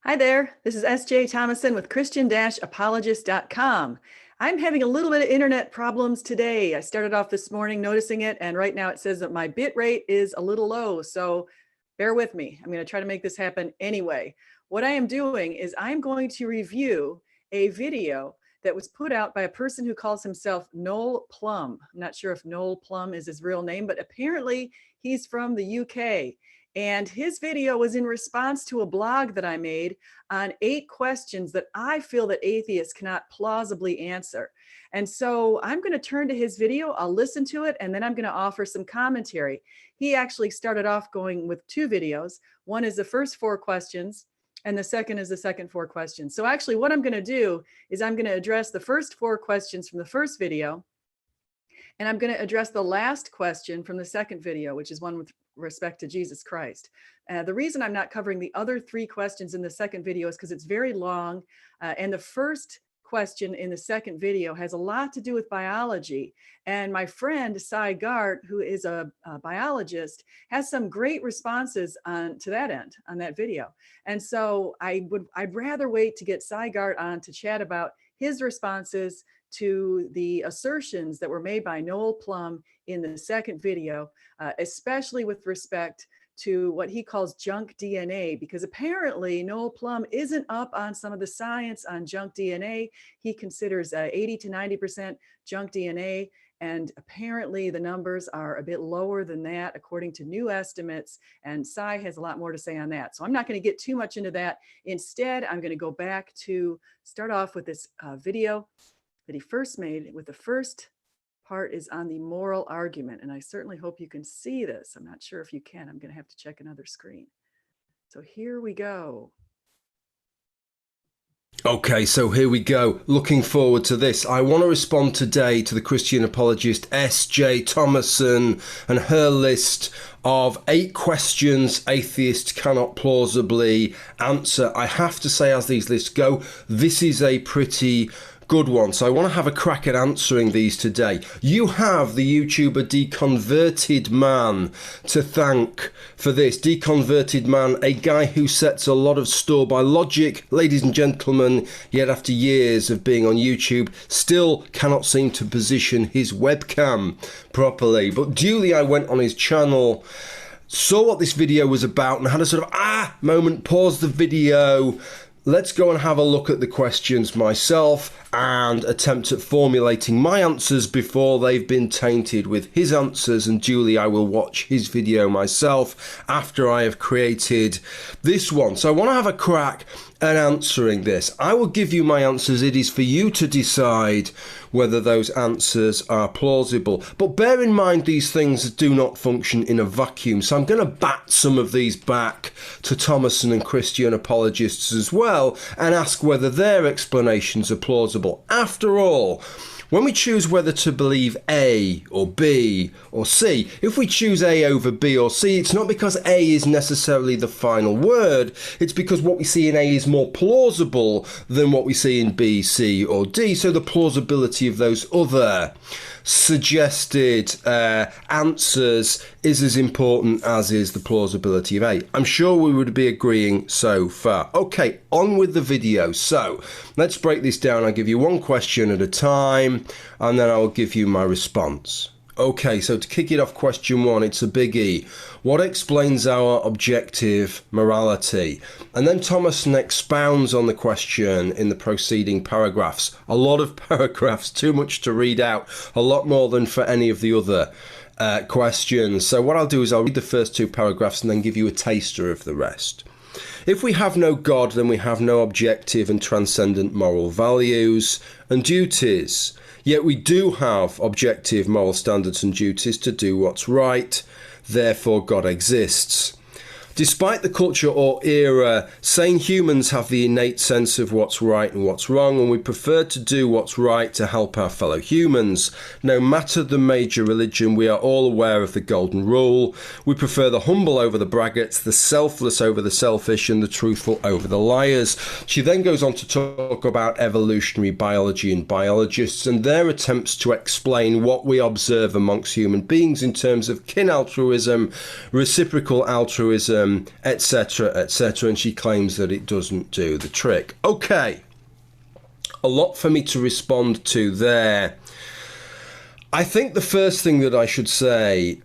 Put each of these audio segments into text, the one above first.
Hi there, this is S.J. Thomason with Christian-Apologist.com. I'm having a little bit of internet problems today. I started off this morning noticing it, and right now it says that my bit rate is a little low, so bear with me. I'm going to try to make this happen anyway. What I am doing is I'm going to review a video that was put out by a person who calls himself Noel Plum. I'm not sure if Noel Plum is his real name, but apparently he's from the UK. And his video was in response to a blog that I made on 8 questions that I feel that atheists cannot plausibly answer. And so I'm going to turn to his video, I'll listen to it, and then I'm going to offer some commentary. He actually started off going with 2 videos. One is the first 4 questions, and the second is the second 4 questions. So actually what I'm going to do is I'm going to address the first 4 questions from the first video, and I'm going to address the last question from the second video, which is one with respect to Jesus Christ. The reason I'm not covering the other 3 questions in the second video is because it's very long. And the first question in the second video has a lot to do with biology. And my friend, Cy Gart, who is a biologist, has some great responses to that end, on that video. And so I'd rather wait to get Cy Gart on to chat about his responses to the assertions that were made by Noel Plum in the second video, especially with respect to what he calls junk DNA, because apparently Noel Plum isn't up on some of the science on junk DNA. He considers 80 to 90% junk DNA, and apparently the numbers are a bit lower than that according to new estimates, and Cy has a lot more to say on that. So I'm not going to get too much into that. Instead, I'm going to go back to start off with this video that he first made. With the first part is on the moral argument, and I certainly hope you can see this. I'm not sure if you can. I'm going to have to check another screen. So here we go. Okay, so here we go. Looking forward to this. I want to respond today to the Christian apologist S.J. Thomason and her list of 8 questions atheists cannot plausibly answer. I have to say, as these lists go, this is a pretty good one. So I want to have a crack at answering these today. You have the YouTuber Deconverted Man to thank for this. Deconverted Man, a guy who sets a lot of store by logic, ladies and gentlemen, yet after years of being on YouTube, still cannot seem to position his webcam properly. But duly I went on his channel, saw what this video was about, and had a sort of moment, paused the video. Let's go and have a look at the questions myself and attempt at formulating my answers before they've been tainted with his answers, and duly I will watch his video myself after I have created this one. So I want to have a crack at answering this. I will give you my answers. It is for you to decide whether those answers are plausible. But bear in mind, these things do not function in a vacuum. So I'm going to bat some of these back to Thomason and Christian apologists as well and ask whether their explanations are plausible. After all, when we choose whether to believe A or B or C, if we choose A over B or C, it's not because A is necessarily the final word. It's because what we see in A is more plausible than what we see in B, C or D. So the plausibility of those other suggested answers is as important as is the plausibility of A. I'm sure we would be agreeing so far. Okay, on with the video. So let's break this down. I'll give you one question at a time, and then I'll give you my response. Okay, so to kick it off, question 1, it's a biggie. What explains our objective morality? And then Thomason expounds on the question in the preceding paragraphs. A lot of paragraphs, too much to read out, a lot more than for any of the other questions. So what I'll do is I'll read the first 2 paragraphs and then give you a taster of the rest. If we have no God, then we have no objective and transcendent moral values and duties. Yet we do have objective moral standards and duties to do what's right. Therefore, God exists. Despite the culture or era, sane humans have the innate sense of what's right and what's wrong, and we prefer to do what's right to help our fellow humans. No matter the major religion, we are all aware of the golden rule. We prefer the humble over the braggarts, the selfless over the selfish, and the truthful over the liars. She then goes on to talk about evolutionary biology and biologists and their attempts to explain what we observe amongst human beings in terms of kin altruism, reciprocal altruism, etc., etc., and she claims that it doesn't do the trick. Okay, a lot for me to respond to there. I think the first thing that I should say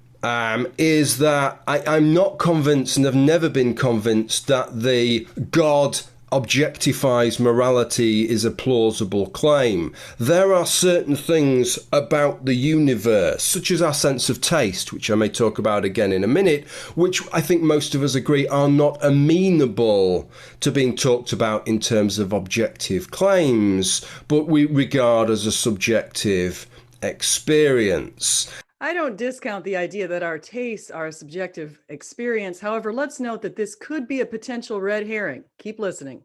is that I'm not convinced, and have never been convinced, that the God objectifies morality is a plausible claim. There are certain things about the universe, such as our sense of taste, which I may talk about again in a minute, which I think most of us agree are not amenable to being talked about in terms of objective claims, but we regard as a subjective experience. I don't discount the idea that our tastes are a subjective experience. However, let's note that this could be a potential red herring. Keep listening.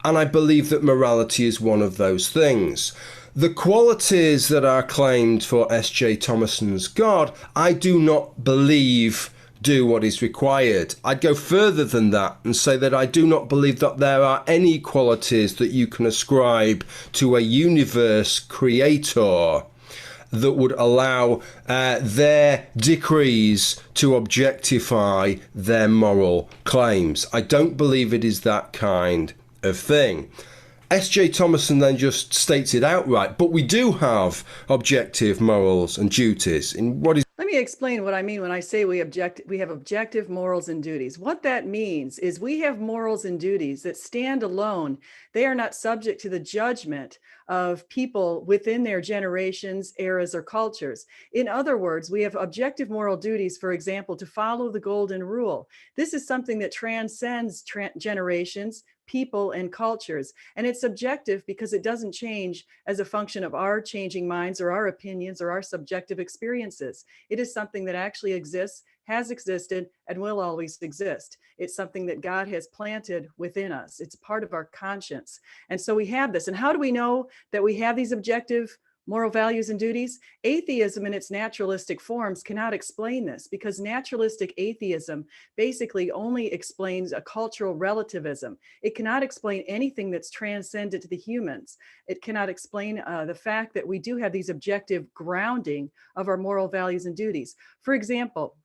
And I believe that morality is one of those things. The qualities that are claimed for S.J. Thomason's God, I do not believe do what is required. I'd go further than that and say that I do not believe that there are any qualities that you can ascribe to a universe creator that would allow their decrees to objectify their moral claims. I don't believe it is that kind of thing. S.J. Thomason then just states it outright, but we do have objective morals and duties. In what is Let me explain what I mean when I say we have objective morals and duties. What that means is we have morals and duties that stand alone. They are not subject to the judgment of people within their generations, eras, or cultures. In other words, we have objective moral duties, for example, to follow the golden rule. This is something that transcends generations, people, and cultures. And it's subjective because it doesn't change as a function of our changing minds or our opinions or our subjective experiences. It is something that actually exists, has existed, and will always exist. It's something that God has planted within us. It's part of our conscience. And so we have this. And how do we know that we have these objective moral values and duties? Atheism in its naturalistic forms cannot explain this, because naturalistic atheism basically only explains a cultural relativism. It cannot explain anything that's transcendent to the humans. It cannot explain the fact that we do have these objective grounding of our moral values and duties. For example,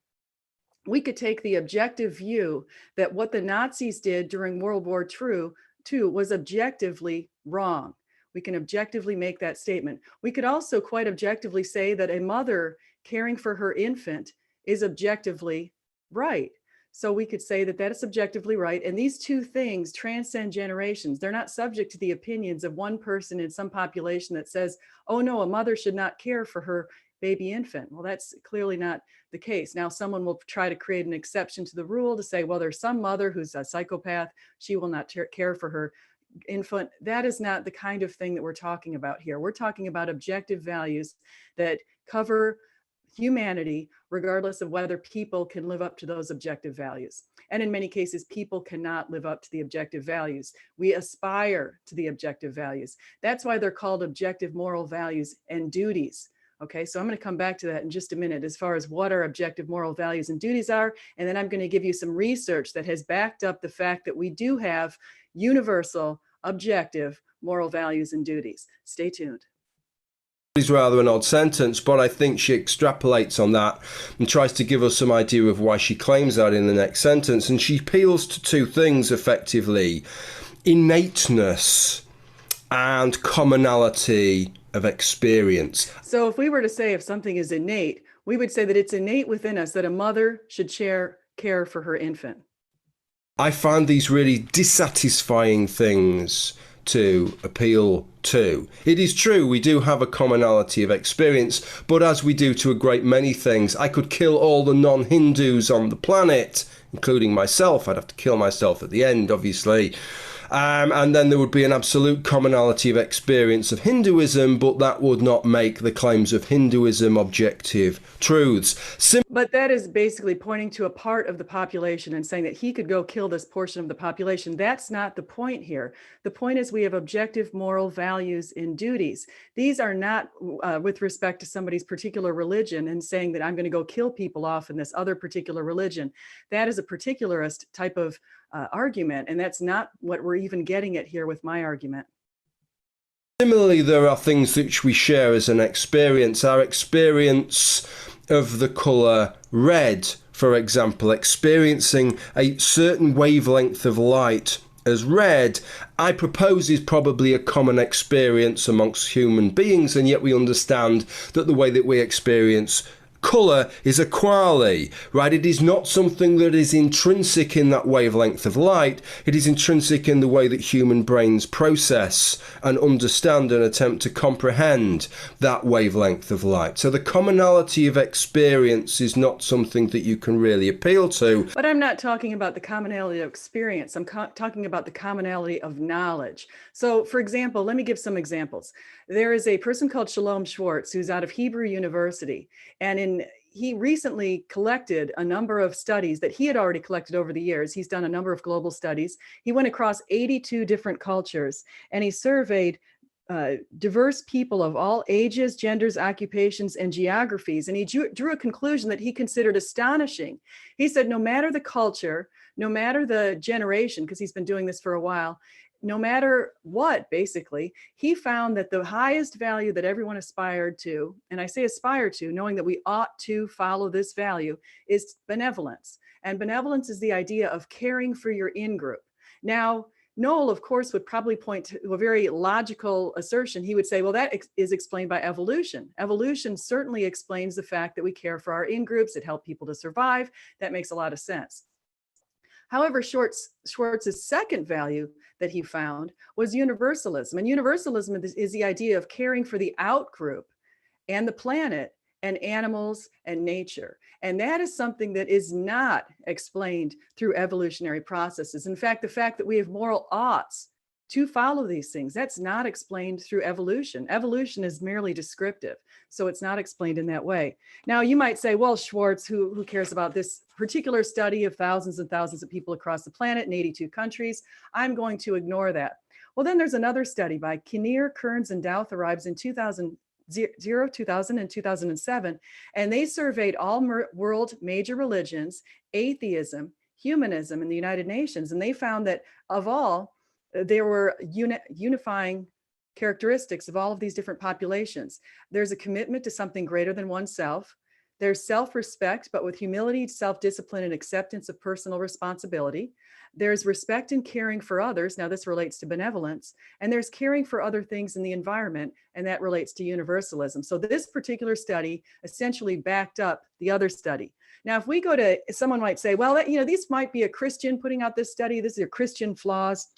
we could take the objective view that what the Nazis did during World War II was objectively wrong. We can objectively make that statement. We could also quite objectively say that a mother caring for her infant is objectively right. So we could say that that is objectively right. And these two things transcend generations. They're not subject to the opinions of one person in some population that says, oh no, a mother should not care for her baby infant. Well, that's clearly not the case. Now, someone will try to create an exception to the rule to say, well, there's some mother who's a psychopath. She will not care for her infant. That is not the kind of thing that we're talking about here. We're talking about objective values that cover humanity, regardless of whether people can live up to those objective values. And in many cases, people cannot live up to the objective values. We aspire to the objective values. That's why they're called objective moral values and duties. Okay, so I'm going to come back to that in just a minute as far as what our objective moral values and duties are. And then I'm going to give you some research that has backed up the fact that we do have universal, objective moral values and duties. Stay tuned. Is rather an odd sentence, but I think she extrapolates on that and tries to give us some idea of why she claims that in the next sentence. And she appeals to two things effectively: innateness and commonality of experience. So if we were to say if something is innate, we would say that it's innate within us that a mother should care for her infant. I find these really dissatisfying things to appeal to. It is true, we do have a commonality of experience, but as we do to a great many things, I could kill all the non-Hindus on the planet, including myself. I'd have to kill myself at the end, obviously. And then there would be an absolute commonality of experience of Hinduism, but that would not make the claims of Hinduism objective truths. But that is basically pointing to a part of the population and saying that he could go kill this portion of the population. That's not the point here. The point is we have objective moral values and duties. These are not with respect to somebody's particular religion and saying that I'm going to go kill people off in this other particular religion. That is a particularist type of argument, and that's not what we're even getting at here with my argument. Similarly, there are things which we share as an experience. Our experience of the colour red, for example, experiencing a certain wavelength of light as red, I propose is probably a common experience amongst human beings, and yet we understand that the way that we experience colour is a quale, right? It is not something that is intrinsic in that wavelength of light. It is intrinsic in the way that human brains process and understand and attempt to comprehend that wavelength of light. So the commonality of experience is not something that you can really appeal to. But I'm not talking about the commonality of experience. I'm talking about the commonality of knowledge. So, for example, let me give some examples. There is a person called Shalom Schwartz who's out of Hebrew University, and he recently collected a number of studies that he had already collected over the years. He's done a number of global studies. He went across 82 different cultures, and he surveyed diverse people of all ages, genders, occupations, and geographies. And he drew a conclusion that he considered astonishing. He said, no matter the culture, no matter the generation, because he's been doing this for a while, no matter what, basically, he found that the highest value that everyone aspired to, and I say aspire to, knowing that we ought to follow this value, is benevolence. And benevolence is the idea of caring for your in-group. Now, Noel, of course, would probably point to a very logical assertion. He would say, well, that is explained by evolution. Evolution certainly explains the fact that we care for our in-groups. It helped people to survive. That makes a lot of sense. However, Schwartz's second value that he found was universalism. And universalism is the idea of caring for the out-group and the planet and animals and nature. And that is something that is not explained through evolutionary processes. In fact, the fact that we have moral oughts to follow these things, that's not explained through evolution. Evolution is merely descriptive, so it's not explained in that way. Now, you might say, well, Schwartz, who cares about this particular study of thousands and thousands of people across the planet in 82 countries? I'm going to ignore that. Well, then there's another study by Kinnear, Kearns, and Douthat-Rives in 2000 and 2007, and they surveyed all world major religions, atheism, humanism in the United Nations, and they found that of all, there were unifying characteristics of all of these different populations. There's a commitment to something greater than oneself. There's self-respect, but with humility, self-discipline, and acceptance of personal responsibility. There's respect and caring for others. Now, this relates to benevolence. And there's caring for other things in the environment, and that relates to universalism. So this particular study essentially backed up the other study. Now, if we go to, someone might say, well, these might be a Christian putting out this study. This is a Christian flaws.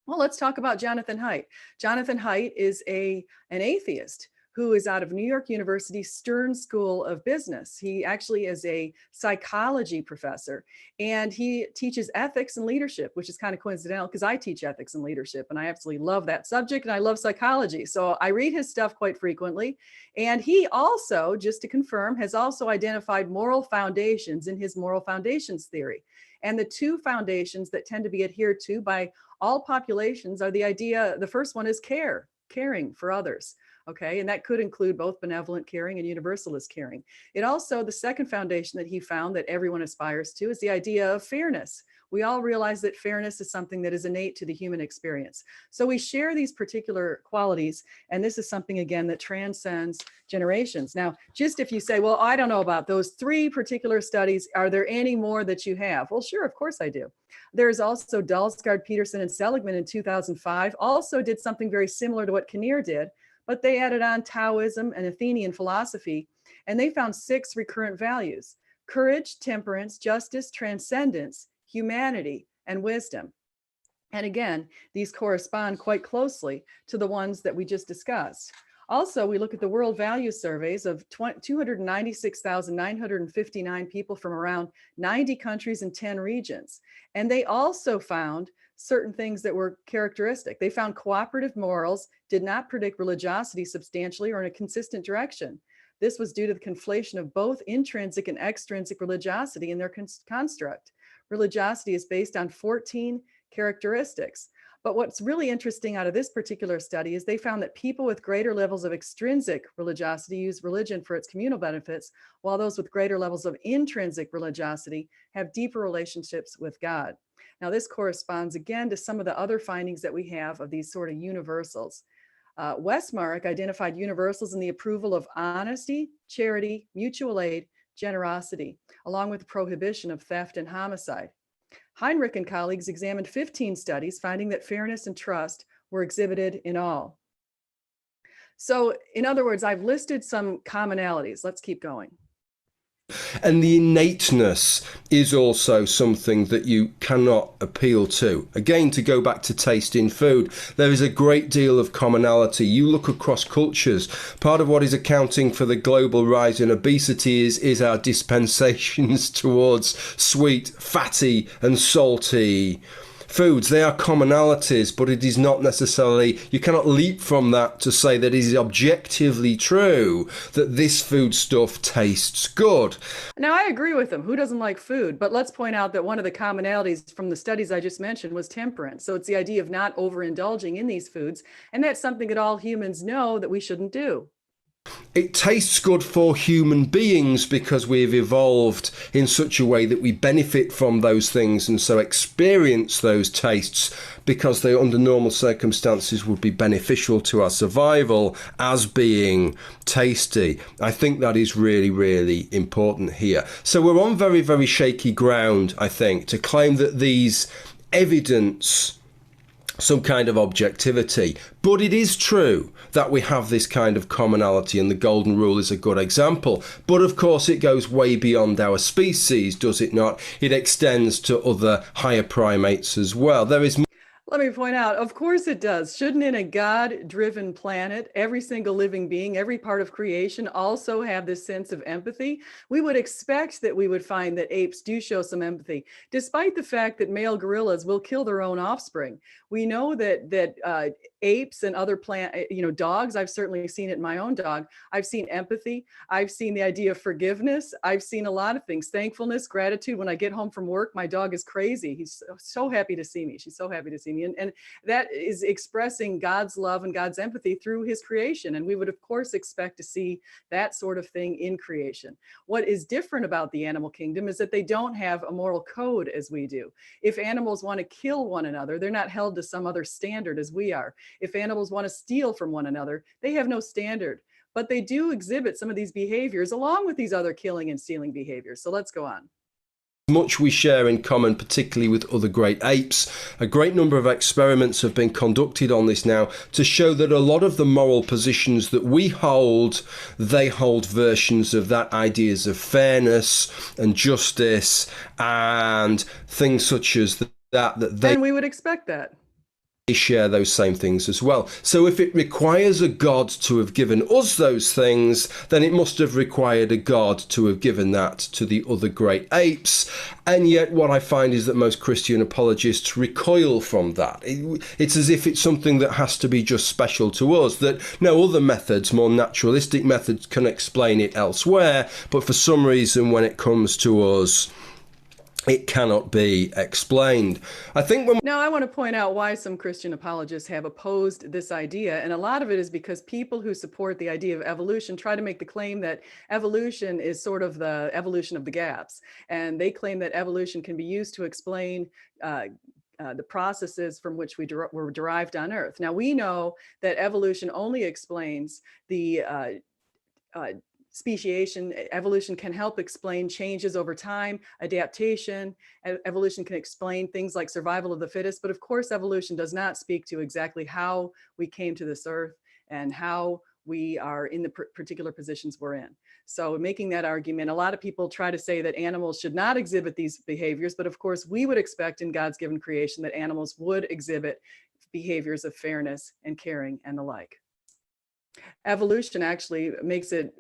Well, let's talk about Jonathan Haidt. Jonathan Haidt is an atheist who is out of New York University Stern School of Business. He actually is a psychology professor, and he teaches ethics and leadership, which is kind of coincidental because I teach ethics and leadership, and I absolutely love that subject, and I love psychology. So I read his stuff quite frequently. And he also, just to confirm, has also identified moral foundations in his moral foundations theory. And the two foundations that tend to be adhered to by all populations are the first one is caring for others. Okay, and that could include both benevolent caring and universalist caring. It also, the second foundation that he found that everyone aspires to is the idea of fairness. We all realize that fairness is something that is innate to the human experience. So we share these particular qualities, and this is something, again, that transcends generations. Now, just if you say, well, I don't know about those three particular studies, are there any more that you have? Well, sure, of course I do. There's also Dalsgaard, Peterson, and Seligman in 2005 also did something very similar to what Kinnear did, but they added on Taoism and Athenian philosophy, and they found 6 recurrent values: courage, temperance, justice, transcendence, humanity, and wisdom. And again, these correspond quite closely to the ones that we just discussed. Also, we look at the world value surveys of 296,959 people from around 90 countries and 10 regions. And they also found certain things that were characteristic. They found cooperative morals did not predict religiosity substantially or in a consistent direction. This was due to the conflation of both intrinsic and extrinsic religiosity in their construct. Religiosity is based on 14 characteristics. But what's really interesting out of this particular study is they found that people with greater levels of extrinsic religiosity use religion for its communal benefits, while those with greater levels of intrinsic religiosity have deeper relationships with God. Now, this corresponds again to some of the other findings that we have of these sort of universals. Westmark identified universals in the approval of honesty, charity, mutual aid, generosity, along with the prohibition of theft and homicide. Heinrich and colleagues examined 15 studies, finding that fairness and trust were exhibited in all. So, in other words, I've listed some commonalities. Let's keep going. And the innateness is also something that you cannot appeal to. Again, to go back to taste in food, there is a great deal of commonality. You look across cultures. Part of what is accounting for the global rise in obesity is our dispensations towards sweet, fatty and salty foods. They are commonalities, but it is not necessarily, you cannot leap from that to say that it is objectively true that this food stuff tastes good. Now, I agree with them. Who doesn't like food? But let's point out that one of the commonalities from the studies I just mentioned was temperance. So it's the idea of not overindulging in these foods. And that's something that all humans know that we shouldn't do. It tastes good for human beings because we've evolved in such a way that we benefit from those things and so experience those tastes because they, under normal circumstances, would be beneficial to our survival as being tasty. I think that is really, really important here. So we're on very, very shaky ground, I think, to claim that these evidence some kind of objectivity. But it is true that we have this kind of commonality, and the golden rule is a good example. But of course it goes way beyond our species, does it not? It extends to other higher primates as well. There is Let me point out, of course it does. Shouldn't in a God-driven planet, every single living being, every part of creation also have this sense of empathy? We would expect that we would find that apes do show some empathy, despite the fact that male gorillas will kill their own offspring. We know that apes and other dogs, I've certainly seen it in my own dog. I've seen empathy. I've seen the idea of forgiveness. I've seen a lot of things, thankfulness, gratitude. When I get home from work, my dog is crazy. He's so happy to see me. She's so happy to see me. And that is expressing God's love and God's empathy through his creation. And we would, of course, expect to see that sort of thing in creation. What is different about the animal kingdom is that they don't have a moral code as we do. If animals want to kill one another, they're not held to some other standard as we are. If animals want to steal from one another, they have no standard. But they do exhibit some of these behaviors along with these other killing and stealing behaviors. So let's go on. Much we share in common, particularly with other great apes. A great number of experiments have been conducted on this now to show that a lot of the moral positions that we hold, they hold versions of that, ideas of fairness and justice and things such as that they... And we would expect that. They share those same things as well. So if it requires a God to have given us those things, then it must have required a God to have given that to the other great apes. And yet what I find is that most Christian apologists recoil from that. It's as if it's something that has to be just special to us, that no other methods, more naturalistic methods, can explain it elsewhere. But for some reason, when it comes to us, it cannot be explained. I think Now, I want to point out why some Christian apologists have opposed this idea. And a lot of it is because people who support the idea of evolution try to make the claim that evolution is sort of the evolution of the gaps. And they claim that evolution can be used to explain the processes from which we were derived on Earth. Now, we know that evolution only explains the speciation. Evolution can help explain changes over time, adaptation. Evolution can explain things like survival of the fittest, but of course, evolution does not speak to exactly how we came to this earth and how we are in the particular positions we're in. So making that argument, a lot of people try to say that animals should not exhibit these behaviors, but of course, we would expect in God's given creation that animals would exhibit behaviors of fairness and caring and the like. Evolution actually makes it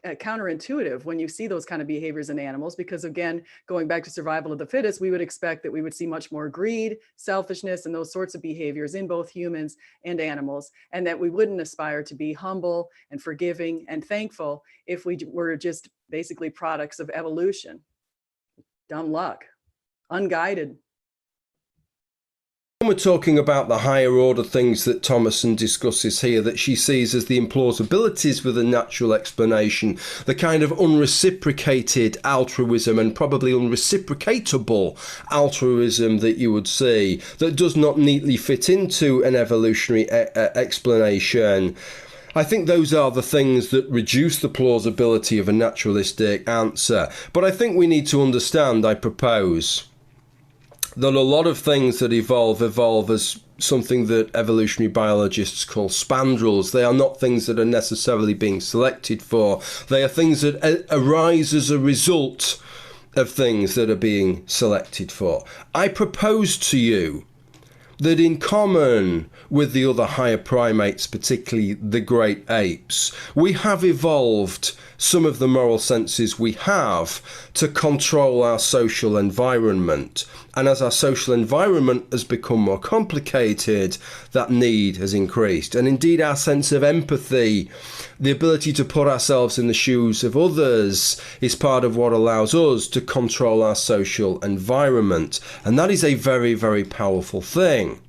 counterintuitive when you see those kind of behaviors in animals, because again, going back to survival of the fittest, we would expect that we would see much more greed, selfishness, and those sorts of behaviors in both humans and animals, and that we wouldn't aspire to be humble and forgiving and thankful if we were just basically products of evolution. Dumb luck, unguided. When we're talking about the higher order things that Thomason discusses here, that she sees as the implausibilities with a natural explanation, the kind of unreciprocated altruism and probably unreciprocatable altruism that you would see, that does not neatly fit into an evolutionary explanation. I think those are the things that reduce the plausibility of a naturalistic answer. But I think we need to understand, I propose, that a lot of things that evolve as something that evolutionary biologists call spandrels. They are not things that are necessarily being selected for. They are things that arise as a result of things that are being selected for. I propose to you that in common with the other higher primates, particularly the great apes, we have evolved some of the moral senses we have to control our social environment. And as our social environment has become more complicated, that need has increased. And indeed, our sense of empathy, the ability to put ourselves in the shoes of others, is part of what allows us to control our social environment. And that is a very, very powerful thing.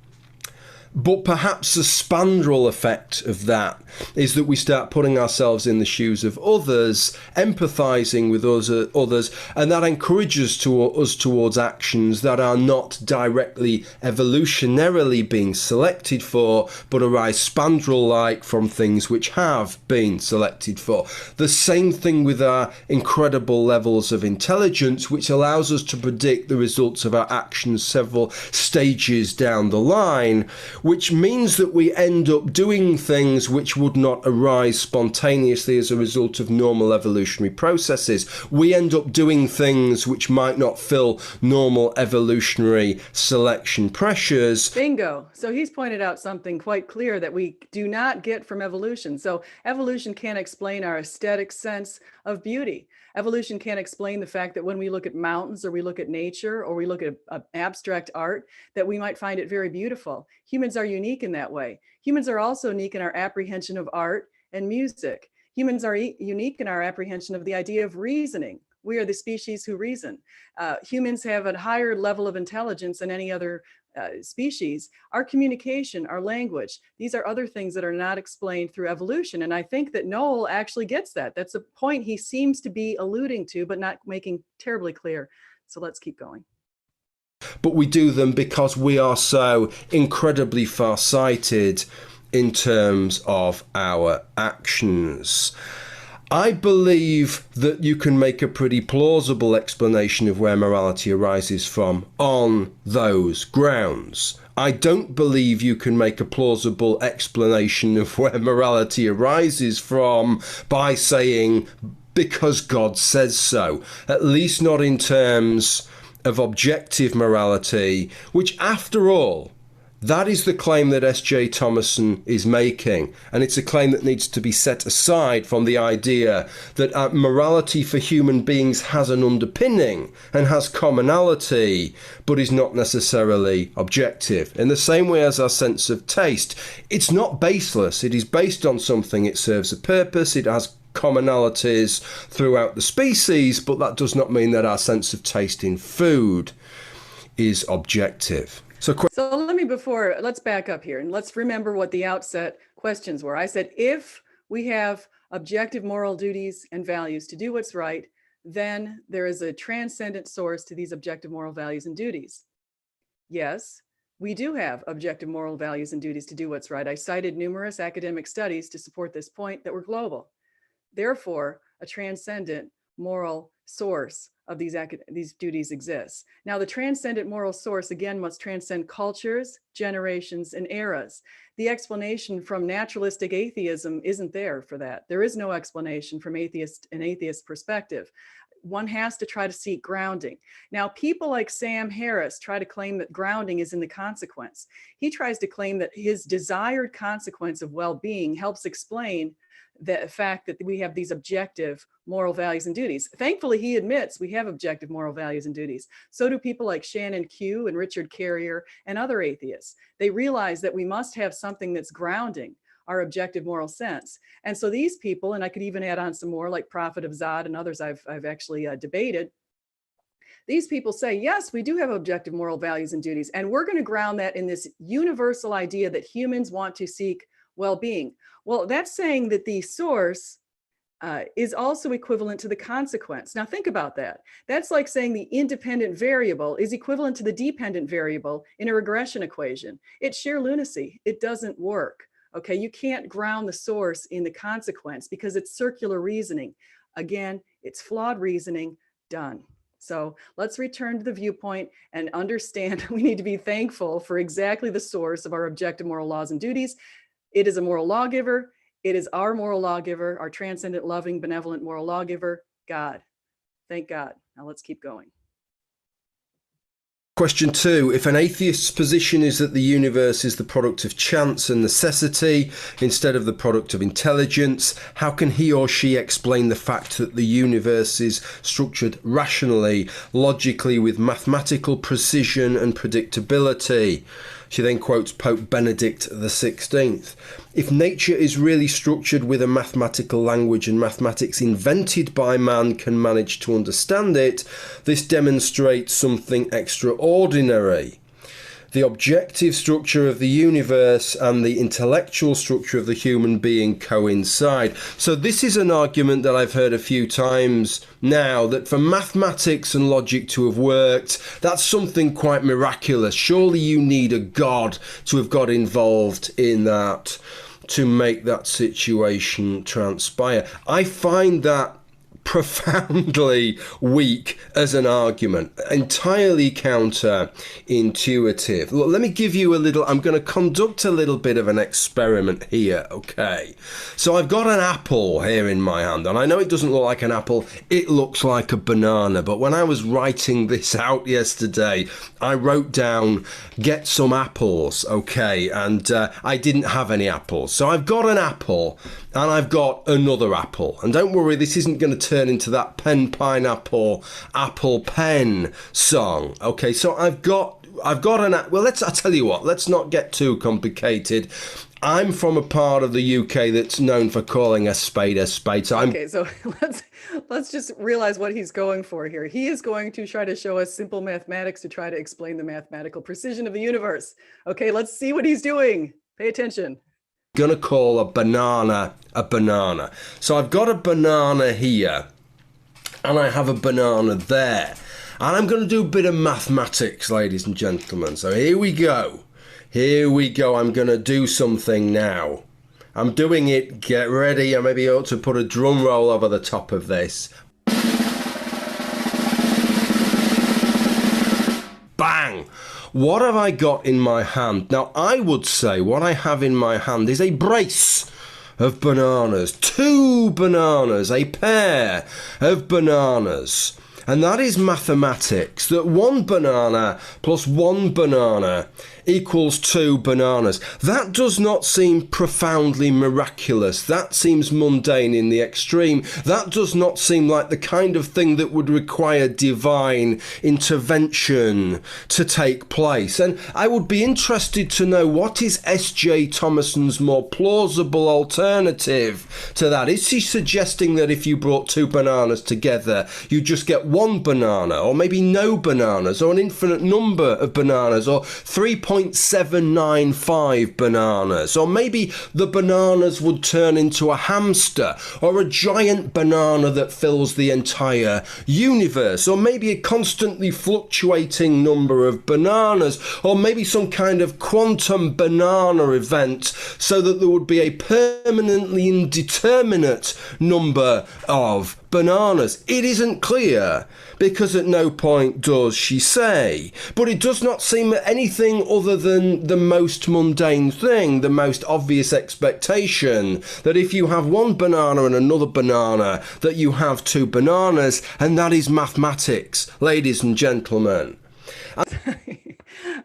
But perhaps the spandrel effect of that is that we start putting ourselves in the shoes of others, empathizing with others, and that encourages us towards actions that are not directly evolutionarily being selected for, but arise spandrel-like from things which have been selected for. The same thing with our incredible levels of intelligence, which allows us to predict the results of our actions several stages down the line, which means that we end up doing things which would not arise spontaneously as a result of normal evolutionary processes. We end up doing things which might not fill normal evolutionary selection pressures. Bingo. So he's pointed out something quite clear that we do not get from evolution. So evolution can't explain our aesthetic sense of beauty. Evolution can't explain the fact that when we look at mountains or we look at nature or we look at abstract art, that we might find it very beautiful. Humans are unique in that way. Humans are also unique in our apprehension of art and music. Humans are unique in our apprehension of the idea of reasoning. We are the species who reason. Humans have a higher level of intelligence than any other species. Our communication, our language, these are other things that are not explained through evolution. And I think that Noel actually gets that. That's a point he seems to be alluding to, but not making terribly clear. So let's keep going. But we do them because we are so incredibly far-sighted in terms of our actions. I believe that you can make a pretty plausible explanation of where morality arises from on those grounds. I don't believe you can make a plausible explanation of where morality arises from by saying, because God says so, at least not in terms of objective morality, which after all, that is the claim that S.J. Thomason is making, and it's a claim that needs to be set aside from the idea that morality for human beings has an underpinning and has commonality, but is not necessarily objective. In the same way as our sense of taste, it's not baseless. It is based on something. It serves a purpose. It has commonalities throughout the species, but that does not mean that our sense of taste in food is objective. So let's back up here and let's remember what the outset questions were. I said, if we have objective moral duties and values to do what's right, then there is a transcendent source to these objective moral values and duties. Yes, we do have objective moral values and duties to do what's right. I cited numerous academic studies to support this point that were global. Therefore, a transcendent moral source of these duties exists. Now, the transcendent moral source, again, must transcend cultures, generations, and eras. The explanation from naturalistic atheism isn't there for that. There is no explanation from an atheist perspective. One has to try to seek grounding. Now, people like Sam Harris try to claim that grounding is in the consequence. He tries to claim that his desired consequence of well-being helps explain the fact that we have these objective moral values and duties. Thankfully, he admits we have objective moral values and duties. So do people like Shannon Q and Richard Carrier and other atheists. They realize that we must have something that's grounding our objective moral sense. And so these people, and I could even add on some more like Prophet of Zod and others I've actually debated, these people say, yes, we do have objective moral values and duties, and we're going to ground that in this universal idea that humans want to seek well-being. Well, that's saying that the source is also equivalent to the consequence. Now think about that. That's like saying the independent variable is equivalent to the dependent variable in a regression equation. It's sheer lunacy. It doesn't work. Okay, you can't ground the source in the consequence because it's circular reasoning. Again, it's flawed reasoning. Done. So let's return to the viewpoint and understand we need to be thankful for exactly the source of our objective moral laws and duties. It is a moral lawgiver. It is our moral lawgiver, our transcendent, loving, benevolent moral lawgiver, God. Thank God. Now let's keep going. Question 2. If an atheist's position is that the universe is the product of chance and necessity instead of the product of intelligence, how can he or she explain the fact that the universe is structured rationally, logically, with mathematical precision and predictability? She then quotes Pope Benedict XVI. If nature is really structured with a mathematical language and mathematics invented by man can manage to understand it, this demonstrates something extraordinary. The objective structure of the universe and the intellectual structure of the human being coincide. So this is an argument that I've heard a few times now, that for mathematics and logic to have worked, that's something quite miraculous. Surely you need a god to have got involved in that to make that situation transpire. I find that profoundly weak as an argument, entirely counterintuitive. Look, let me give you a little, I'm going to conduct a little bit of an experiment here, okay? So I've got an apple here in my hand, and I know it doesn't look like an apple, it looks like a banana, but when I was writing this out yesterday, I wrote down, get some apples, okay? And I didn't have any apples. So I've got an apple, and I've got another apple. And don't worry, this isn't going to turn into that pen, pineapple, apple, pen song. Okay, so I've got well, I'll tell you what, let's not get too complicated. I'm from a part of the UK that's known for calling a spade a spade. So okay, so let's just realize what he's going for here. He is going to try to show us simple mathematics to try to explain the mathematical precision of the universe. Okay, let's see what he's doing. Pay attention. Gonna call a banana a banana. So I've got a banana here and I have a banana there, and I'm going to do a bit of mathematics, ladies and gentlemen. So here we go, I'm going to do something now. I'm doing it, get ready. I maybe ought to put a drum roll over the top of this. Bang! What have I got in my hand? Now, I would say what I have in my hand is a brace of bananas. 2 bananas, a pair of bananas. And that is mathematics, that 1 banana plus 1 banana equals 2 bananas. That does not seem profoundly miraculous. That seems mundane in the extreme. That does not seem like the kind of thing that would require divine intervention to take place. And I would be interested to know, what is S.J. Thomason's more plausible alternative to that? Is he suggesting that if you brought 2 bananas together, you just get 1 banana, or maybe no bananas, or an infinite number of bananas, or 3.795 bananas, or maybe the bananas would turn into a hamster, or a giant banana that fills the entire universe, or maybe a constantly fluctuating number of bananas, or maybe some kind of quantum banana event so that there would be a permanently indeterminate number of bananas. It isn't clear, because at no point does she say. But it does not seem anything other than the most mundane thing, the most obvious expectation, that if you have 1 banana and another banana, that you have 2 bananas, and that is mathematics, ladies and gentlemen.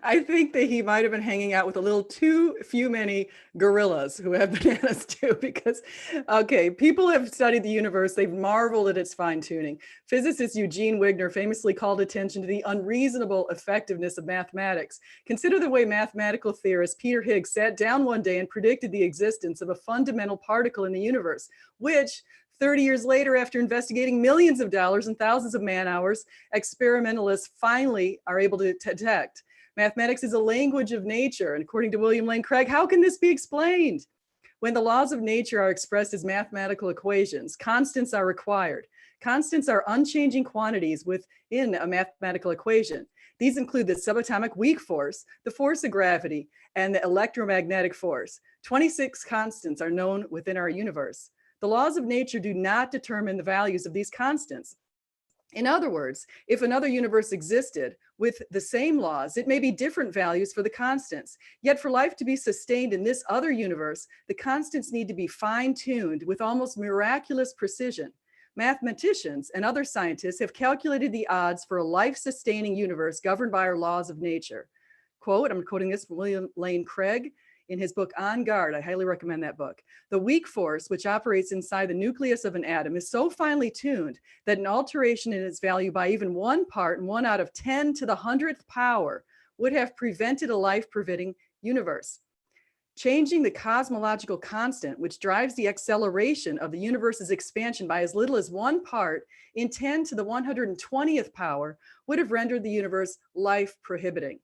I think that he might have been hanging out with a little too many gorillas who have bananas too, because, okay, people have studied the universe. They've marveled at its fine tuning. Physicist Eugene Wigner famously called attention to the unreasonable effectiveness of mathematics. Consider the way mathematical theorist Peter Higgs sat down one day and predicted the existence of a fundamental particle in the universe, which 30 years later, after investigating millions of dollars and thousands of man-hours, experimentalists finally are able to detect. Mathematics is a language of nature, and according to William Lane Craig, how can this be explained? When the laws of nature are expressed as mathematical equations, constants are required. Constants are unchanging quantities within a mathematical equation. These include the subatomic weak force, the force of gravity, and the electromagnetic force. 26 constants are known within our universe. The laws of nature do not determine the values of these constants. In other words, if another universe existed with the same laws, it may be different values for the constants. Yet for life to be sustained in this other universe, the constants need to be fine-tuned with almost miraculous precision. Mathematicians and other scientists have calculated the odds for a life-sustaining universe governed by our laws of nature. Quote, I'm quoting this from William Lane Craig in his book On Guard. I highly recommend that book. The weak force, which operates inside the nucleus of an atom, is so finely tuned that an alteration in its value by even 1 part and 1 out of 10 to the 100th power would have prevented a life-preventing universe. Changing the cosmological constant, which drives the acceleration of the universe's expansion by as little as 1 part in 10 to the 120th power, would have rendered the universe life-prohibiting.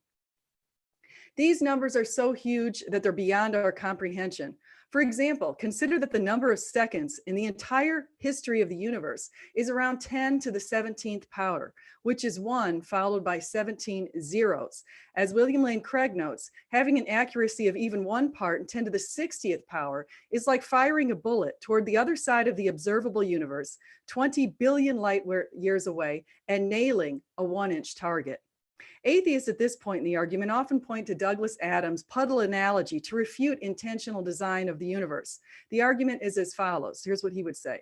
These numbers are so huge that they're beyond our comprehension. For example, consider that the number of seconds in the entire history of the universe is around 10 to the 17th power, which is 1 followed by 17 zeros. As William Lane Craig notes, having an accuracy of even 1 part in 10 to the 60th power is like firing a bullet toward the other side of the observable universe, 20 billion light years away, and nailing a 1-inch target. Atheists at this point in the argument often point to Douglas Adams' puddle analogy to refute intentional design of the universe. The argument is as follows. Here's what he would say.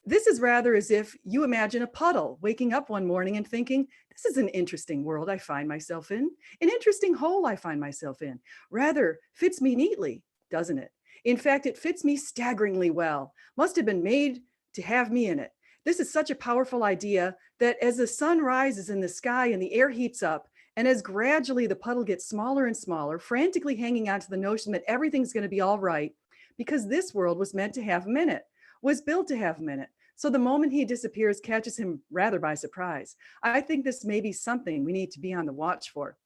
This is rather as if you imagine a puddle waking up one morning and thinking, this is an interesting world I find myself in, an interesting hole I find myself in. Rather fits me neatly, doesn't it? In fact, it fits me staggeringly well. Must have been made to have me in it. This is such a powerful idea that as the sun rises in the sky and the air heats up, and as gradually the puddle gets smaller and smaller, frantically hanging on to the notion that everything's going to be all right, because this world was meant to have him in it, was built to have him in it. So the moment he disappears catches him rather by surprise. I think this may be something we need to be on the watch for.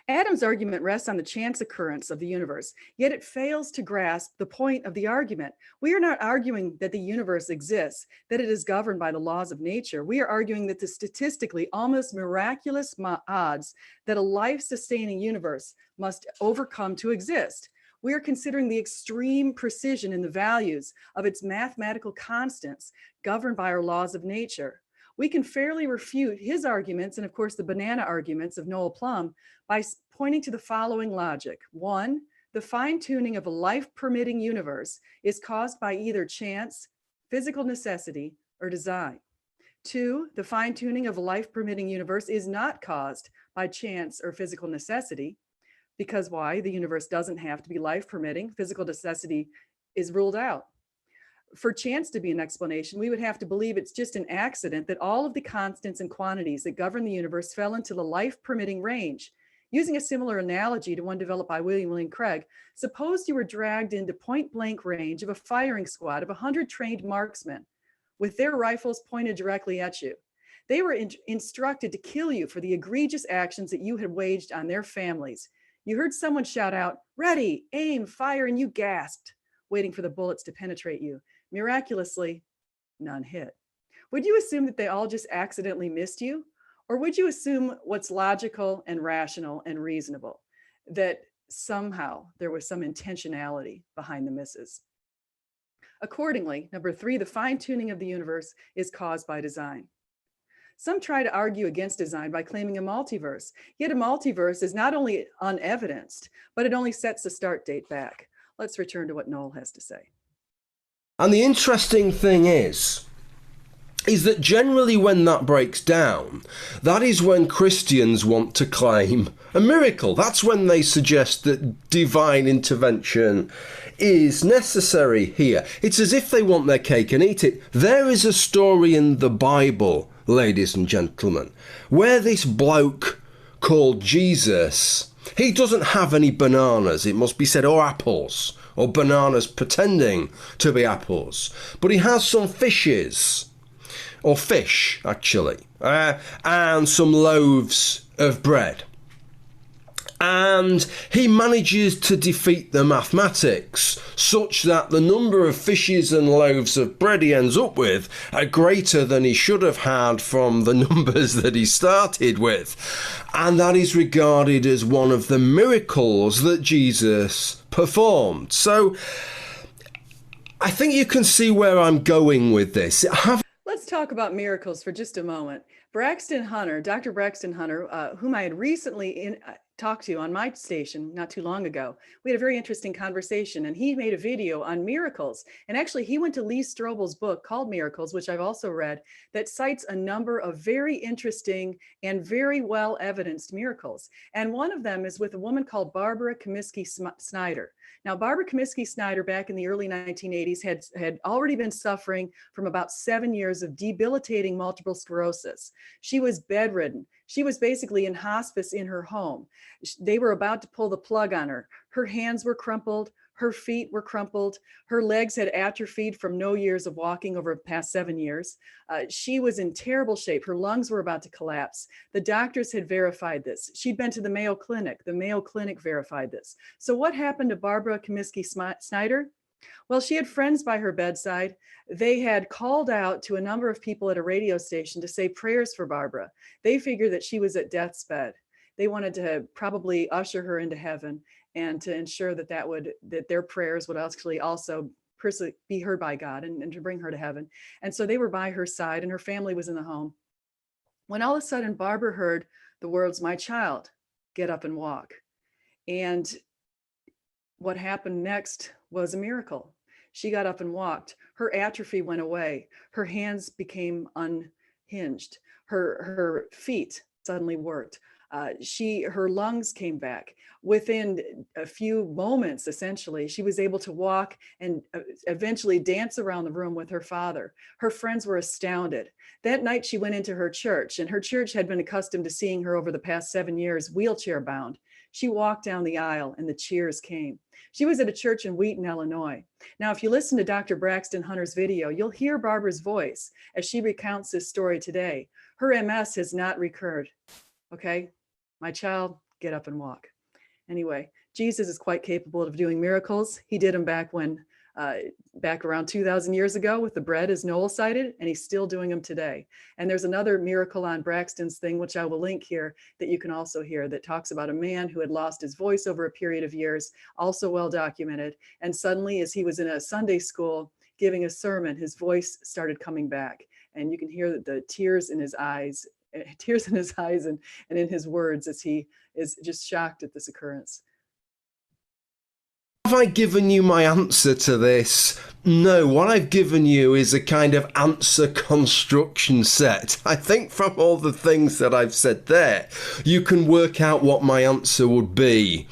Adams' argument rests on the chance occurrence of the universe, yet it fails to grasp the point of the argument. We are not arguing that the universe exists, that it is governed by the laws of nature. We are arguing that the statistically almost miraculous odds that a life-sustaining universe must overcome to exist. We are considering the extreme precision in the values of its mathematical constants governed by our laws of nature. We can fairly refute his arguments, and of course the banana arguments of Noel Plum, by pointing to the following logic. 1, the fine-tuning of a life-permitting universe is caused by either chance, physical necessity, or design. 2, the fine-tuning of a life-permitting universe is not caused by chance or physical necessity, because why? The universe doesn't have to be life-permitting. Physical necessity is ruled out. For chance to be an explanation, we would have to believe it's just an accident that all of the constants and quantities that govern the universe fell into the life-permitting range. Using a similar analogy to one developed by William Lane Craig, suppose you were dragged into point-blank range of a firing squad of 100 trained marksmen with their rifles pointed directly at you. They were instructed to kill you for the egregious actions that you had waged on their families. You heard someone shout out, "Ready, aim, fire," and you gasped, waiting for the bullets to penetrate you. Miraculously, none hit. Would you assume that they all just accidentally missed you? Or would you assume what's logical and rational and reasonable, that somehow there was some intentionality behind the misses? Accordingly, number 3, the fine-tuning of the universe is caused by design. Some try to argue against design by claiming a multiverse, yet a multiverse is not only unevidenced, but it only sets the start date back. Let's return to what Noel has to say. And the interesting thing is that generally when that breaks down, that is when Christians want to claim a miracle. That's when they suggest that divine intervention is necessary here. It's as if they want their cake and eat it. There is a story in the Bible, ladies and gentlemen, where this bloke called Jesus, he doesn't have any bananas, it must be said, or apples, or bananas pretending to be apples, but he has some fishes, or fish actually, and some loaves of bread. And he manages to defeat the mathematics such that the number of fishes and loaves of bread he ends up with are greater than he should have had from the numbers that he started with. And that is regarded as one of the miracles that Jesus performed. So I think you can see where I'm going with this. Let's talk about miracles for just a moment. Braxton Hunter, Dr. Braxton Hunter, whom I had recently talked to on my station not too long ago, we had a very interesting conversation, and he made a video on miracles. And actually, he went to Lee Strobel's book called Miracles, which I've also read, that cites a number of very interesting and very well evidenced miracles. And one of them is with a woman called Barbara Comiskey Schneider. Now, Barbara Comiskey Schneider, back in the early 1980s, had already been suffering from about 7 years of debilitating multiple sclerosis. She was bedridden. She was basically in hospice in her home. They were about to pull the plug on her. Her hands were crumpled. Her feet were crumpled. Her legs had atrophied from no years of walking over the past 7 years. She was in terrible shape. Her lungs were about to collapse. The doctors had verified this. She'd been to the Mayo Clinic. The Mayo Clinic verified this. So what happened to Barbara Comiskey Schneider? Well, she had friends by her bedside. They had called out to a number of people at a radio station to say prayers for Barbara. They figured that she was at death's bed. They wanted to probably usher her into heaven and to ensure that their prayers would actually also be heard by God and to bring her to heaven. And so they were by her side, and her family was in the home. When all of a sudden Barbara heard the words, "My child, get up and walk." And what happened next was a miracle. She got up and walked. Her atrophy went away. Her hands became unhinged. Her feet suddenly worked. Her lungs came back. Within a few moments, essentially, she was able to walk and eventually dance around the room with her father. Her friends were astounded. That night, she went into her church, and her church had been accustomed to seeing her over the past 7 years wheelchair bound. She walked down the aisle and the cheers came. She was at a church in Wheaton, Illinois. Now, if you listen to Dr. Braxton Hunter's video, you'll hear Barbara's voice as she recounts this story today. Her MS has not recurred. Okay? My child, get up and walk. Anyway, Jesus is quite capable of doing miracles. He did them back around 2,000 years ago with the bread, as Noel cited, and he's still doing them today. And there's another miracle on Braxton's thing, which I will link here, that you can also hear, that talks about a man who had lost his voice over a period of years, also well documented. And suddenly, as he was in a Sunday school giving a sermon, his voice started coming back. And you can hear the tears in his eyes and in his words as he is just shocked at this occurrence. Have I given you my answer to this? No, what I've given you is a kind of answer construction set. I think from all the things that I've said there, you can work out what my answer would be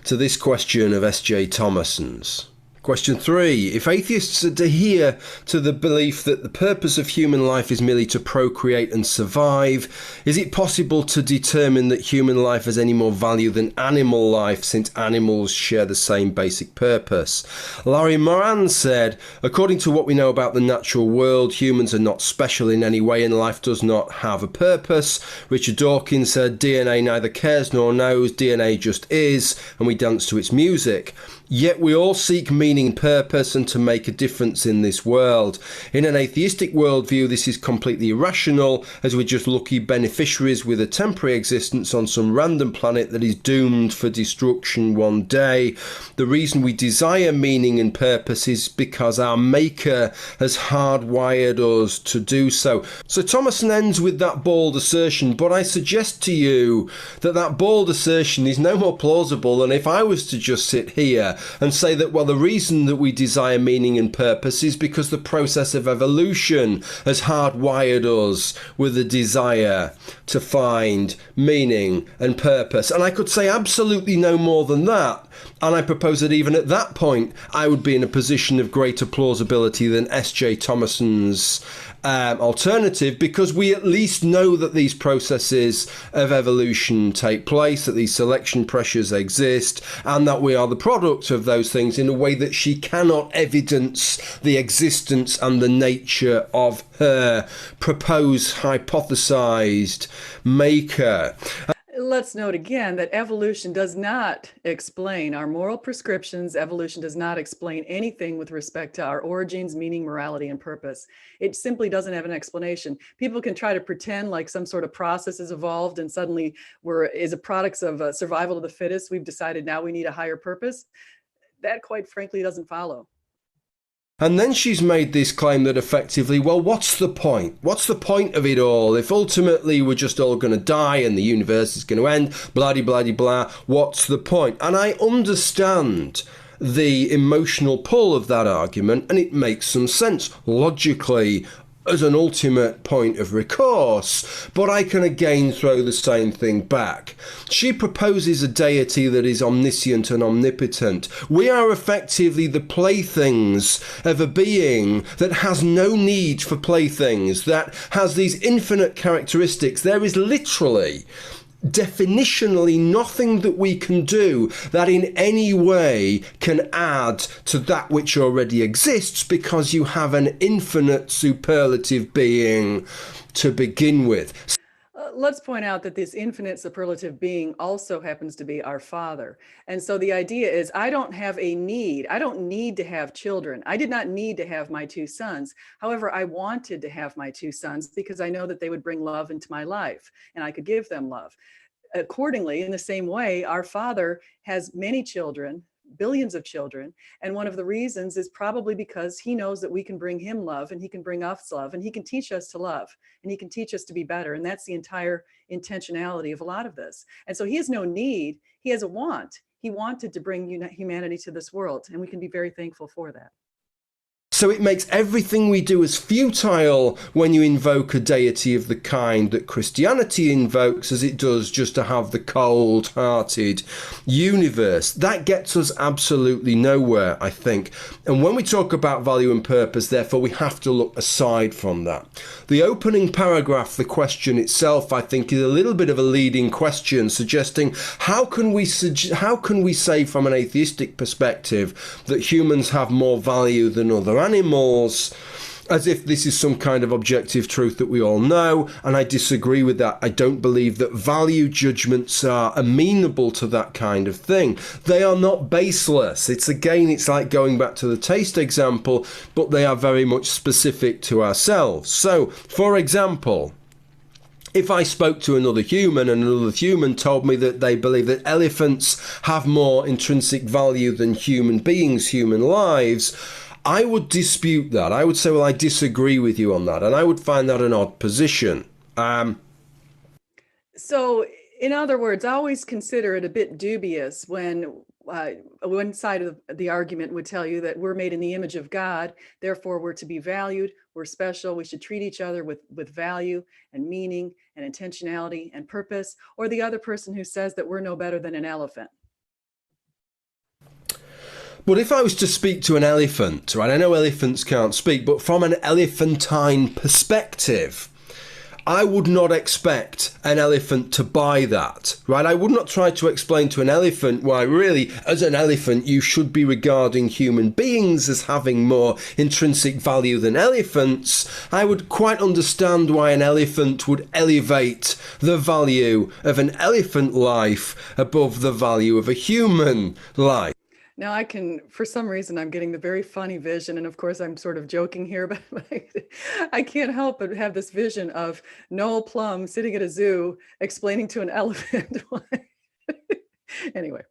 to this question of S.J. Thomason's. Question 3. If atheists adhere to the belief that the purpose of human life is merely to procreate and survive, is it possible to determine that human life has any more value than animal life, since animals share the same basic purpose? Larry Moran said, according to what we know about the natural world, humans are not special in any way and life does not have a purpose. Richard Dawkins said, DNA neither cares nor knows, DNA just is, and we dance to its music. Yet we all seek meaning and purpose and to make a difference in this world. In an atheistic worldview, this is completely irrational, as we're just lucky beneficiaries with a temporary existence on some random planet that is doomed for destruction one day. The reason we desire meaning and purpose is because our Maker has hardwired us to do so. So Thomason ends with that bold assertion, but I suggest to you that that bold assertion is no more plausible than if I was to just sit here and say that, well, the reason that we desire meaning and purpose is because the process of evolution has hardwired us with a desire to find meaning and purpose. And I could say absolutely no more than that. And I propose that even at that point, I would be in a position of greater plausibility than S.J. Thomason's alternative, because we at least know that these processes of evolution take place, that these selection pressures exist, and that we are the product of those things in a way that she cannot evidence the existence and the nature of her proposed hypothesized Maker. Let's note again that evolution does not explain our moral prescriptions. Evolution does not explain anything with respect to our origins, meaning, morality, and purpose. It simply doesn't have an explanation. People can try to pretend like some sort of process has evolved and suddenly is a product of survival of the fittest. We've decided now we need a higher purpose. That, quite frankly, doesn't follow. And then she's made this claim that effectively, well, what's the point? What's the point of it all? If ultimately we're just all going to die and the universe is going to end, blah, blah, blah, blah, what's the point? And I understand the emotional pull of that argument, and it makes some sense logically as an ultimate point of recourse, but I can again throw the same thing back. She proposes a deity that is omniscient and omnipotent. We are effectively the playthings of a being that has no need for playthings, that has these infinite characteristics. There is literally, definitionally, nothing that we can do that in any way can add to that which already exists, because you have an infinite superlative being to begin with. Let's point out that this infinite superlative being also happens to be our Father. And so the idea is, I don't have a need. I don't need to have children. I did not need to have my two sons. However, I wanted to have my two sons because I know that they would bring love into my life and I could give them love. Accordingly, in the same way, our Father has many children, billions of children. And one of the reasons is probably because he knows that we can bring him love and he can bring us love and he can teach us to love and he can teach us to be better. And that's the entire intentionality of a lot of this. And so he has no need. He has a want. He wanted to bring humanity to this world, and we can be very thankful for that. So it makes everything we do as futile when you invoke a deity of the kind that Christianity invokes, as it does just to have the cold-hearted universe. That gets us absolutely nowhere, I think. And when we talk about value and purpose, therefore, we have to look aside from that. The opening paragraph, the question itself, I think, is a little bit of a leading question, suggesting how can we say from an atheistic perspective that humans have more value than other animals, as if this is some kind of objective truth that we all know. And I disagree with that. I don't believe that value judgments are amenable to that kind of thing. They are not baseless. It's like going back to the taste example, but they are very much specific to ourselves. So, for example, if I spoke to another human and another human told me that they believe that elephants have more intrinsic value than human beings, human lives, I would dispute that. I would say, well, I disagree with you on that. And I would find that an odd position. So, in other words, I always consider it a bit dubious when one side of the argument would tell you that we're made in the image of God, therefore we're to be valued, we're special, we should treat each other with value and meaning and intentionality and purpose, or the other person who says that we're no better than an elephant. But if I was to speak to an elephant, right, I know elephants can't speak, but from an elephantine perspective, I would not expect an elephant to buy that, right? I would not try to explain to an elephant why really, as an elephant, you should be regarding human beings as having more intrinsic value than elephants. I would quite understand why an elephant would elevate the value of an elephant life above the value of a human life. Now for some reason, I'm getting the very funny vision. And of course, I'm sort of joking here, but I can't help but have this vision of Noel Plum sitting at a zoo explaining to an elephant. Anyway.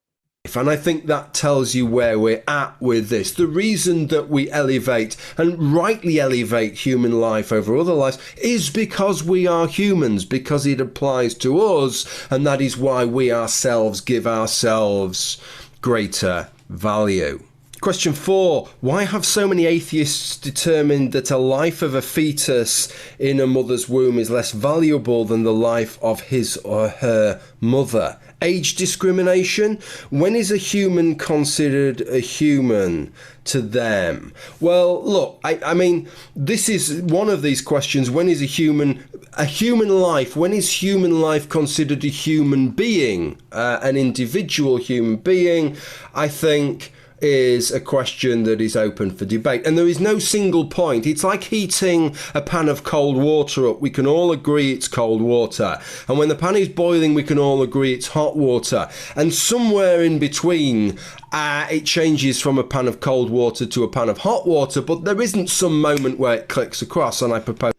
And I think that tells you where we're at with this. The reason that we elevate, and rightly elevate, human life over other lives is because we are humans, because it applies to us, and that is why we ourselves give ourselves greater value. Question 4. Why have so many atheists determined that a life of a fetus in a mother's womb is less valuable than the life of his or her mother? Age discrimination? When is a human considered a human to them? Well, look, I mean, this is one of these questions. When is a human life? When is human life considered a human being, an individual human being? I think is a question that is open for debate. And there is no single point. It's like heating a pan of cold water up. We can all agree it's cold water. And when the pan is boiling, we can all agree it's hot water. And somewhere in between, it changes from a pan of cold water to a pan of hot water, but there isn't some moment where it clicks across, and I propose.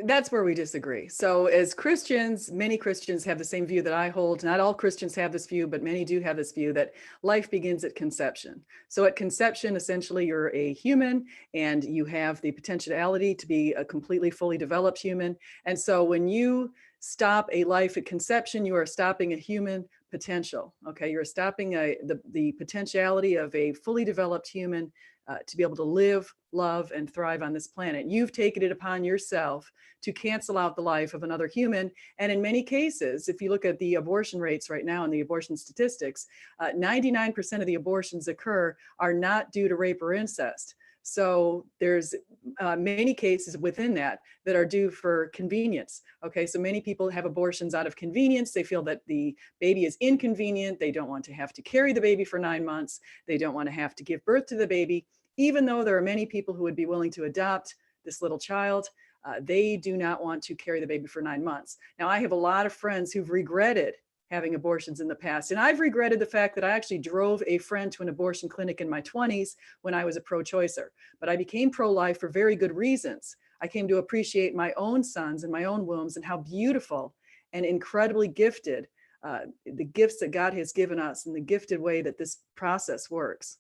That's where we disagree. So as Christians, many Christians have the same view that I hold. Not all Christians have this view, but many do have this view that life begins at conception. So at conception, essentially, you're a human and you have the potentiality to be a completely fully developed human. And so when you stop a life at conception, you are stopping a human potential. Okay, you're stopping the potentiality of a fully developed human to be able to live, love, and thrive on this planet. You've taken it upon yourself to cancel out the life of another human. And in many cases, if you look at the abortion rates right now and the abortion statistics, 99% of the abortions are not due to rape or incest. So there's many cases within that are due for convenience. Okay, so many people have abortions out of convenience. They feel that the baby is inconvenient. They don't want to have to carry the baby for 9 months. They don't want to have to give birth to the baby. Even though there are many people who would be willing to adopt this little child, they do not want to carry the baby for 9 months. Now, I have a lot of friends who've regretted having abortions in the past. And I've regretted the fact that I actually drove a friend to an abortion clinic in my 20s when I was a pro-choicer. But I became pro-life for very good reasons. I came to appreciate my own sons and my own wombs and how beautiful and incredibly gifted the gifts that God has given us and the gifted way that this process works.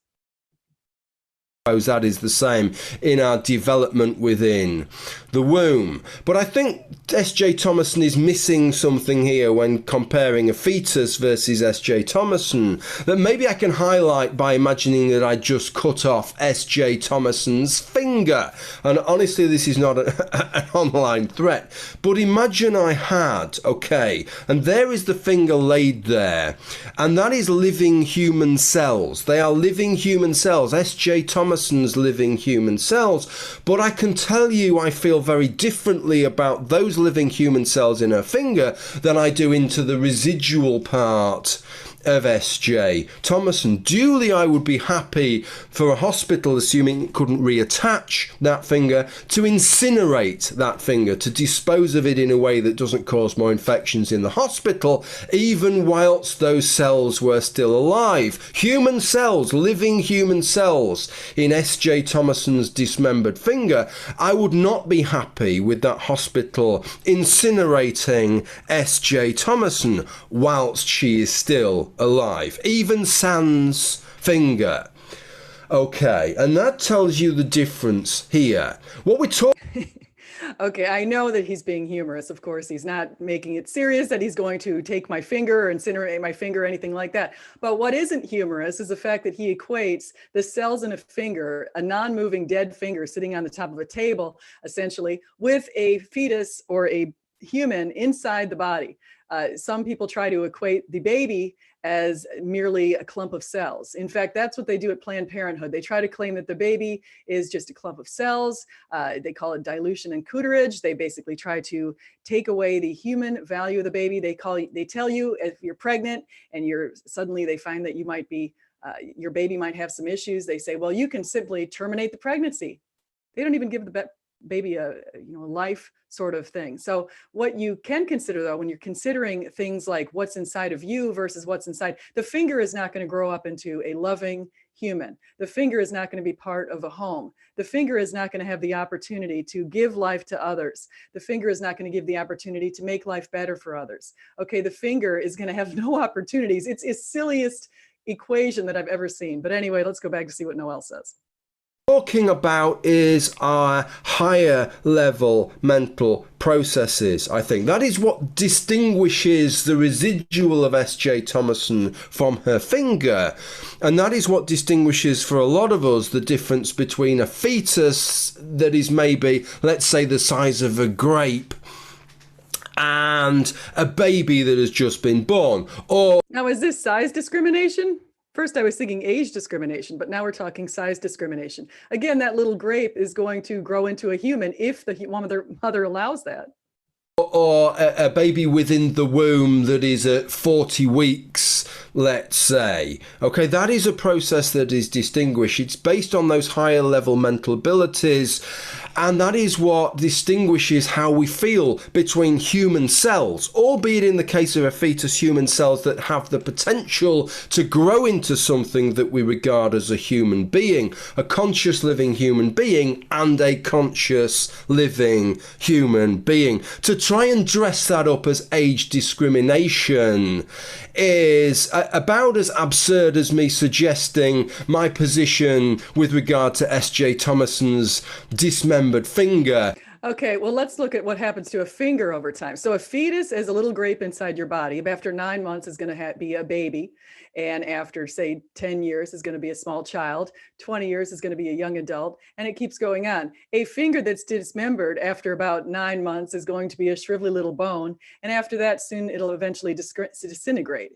That is the same in our development within the womb. But I think S.J. Thomason is missing something here when comparing a fetus versus S.J. Thomason that maybe I can highlight by imagining that I just cut off S.J. Thomason's finger. And honestly, this is not an online threat, but imagine I had, okay, and there is the finger laid there, and that is living human cells. They are living human cells. S.J. Thomason's living human cells, but I can tell you I feel very differently about those living human cells in her finger than I do into the residual part of S.J. Thomason. Duly, I would be happy for a hospital, assuming it couldn't reattach that finger, to incinerate that finger, to dispose of it in a way that doesn't cause more infections in the hospital, even whilst those cells were still alive. Human cells, living human cells in S.J. Thomason's dismembered finger. I would not be happy with that hospital incinerating S.J. Thomason whilst she is still alive, even sans finger. Okay, and that tells you the difference here. What we're talking... Okay, I know that he's being humorous. Of course, he's not making it serious that he's going to take my finger or incinerate my finger or anything like that. But what isn't humorous is the fact that he equates the cells in a finger, a non-moving dead finger sitting on the top of a table, essentially, with a fetus or a human inside the body. Some people try to equate the baby as merely a clump of cells. In fact, that's what they do at Planned Parenthood. They try to claim that the baby is just a clump of cells. They call it dilution and cooterage. They basically try to take away the human value of the baby. They tell you if you're pregnant and suddenly they find that you might be, your baby might have some issues. They say, well, you can simply terminate the pregnancy. They don't even give the baby a life sort of thing. So what you can consider, though, when you're considering things like what's inside of you versus what's inside, the finger is not going to grow up into a loving human. The finger is not going to be part of a home. The finger is not going to have the opportunity to give life to others. The finger is not going to give the opportunity to make life better for others. Okay, the finger is going to have no opportunities. It's the silliest equation that I've ever seen. But anyway, let's go back to see what Noel says. Talking about is our higher level mental processes. I think that is what distinguishes the residual of S.J. Thomason from her finger, and that is what distinguishes for a lot of us the difference between a fetus that is maybe, let's say, the size of a grape and a baby that has just been born. Or now, is this size discrimination? First, I was thinking age discrimination, but now we're talking size discrimination. Again, that little grape is going to grow into a human if the mother allows that. Or a baby within the womb that is at 40 weeks, let's say. Okay, that is a process that is distinguished. It's based on those higher level mental abilities, and that is what distinguishes how we feel between human cells, albeit in the case of a fetus, human cells that have the potential to grow into something that we regard as a human being, a conscious living human being and a conscious living human being. To try and dress that up as age discrimination is about as absurd as me suggesting my position with regard to S.J. Thomason's dismembered finger. Okay, well, let's look at what happens to a finger over time. So a fetus is a little grape inside your body. After 9 months is going to be a baby. And after, say, 10 years is going to be a small child. 20 years is going to be a young adult. And it keeps going on. A finger that's dismembered after about 9 months is going to be a shrivelly little bone. And after that, soon it'll eventually disintegrate.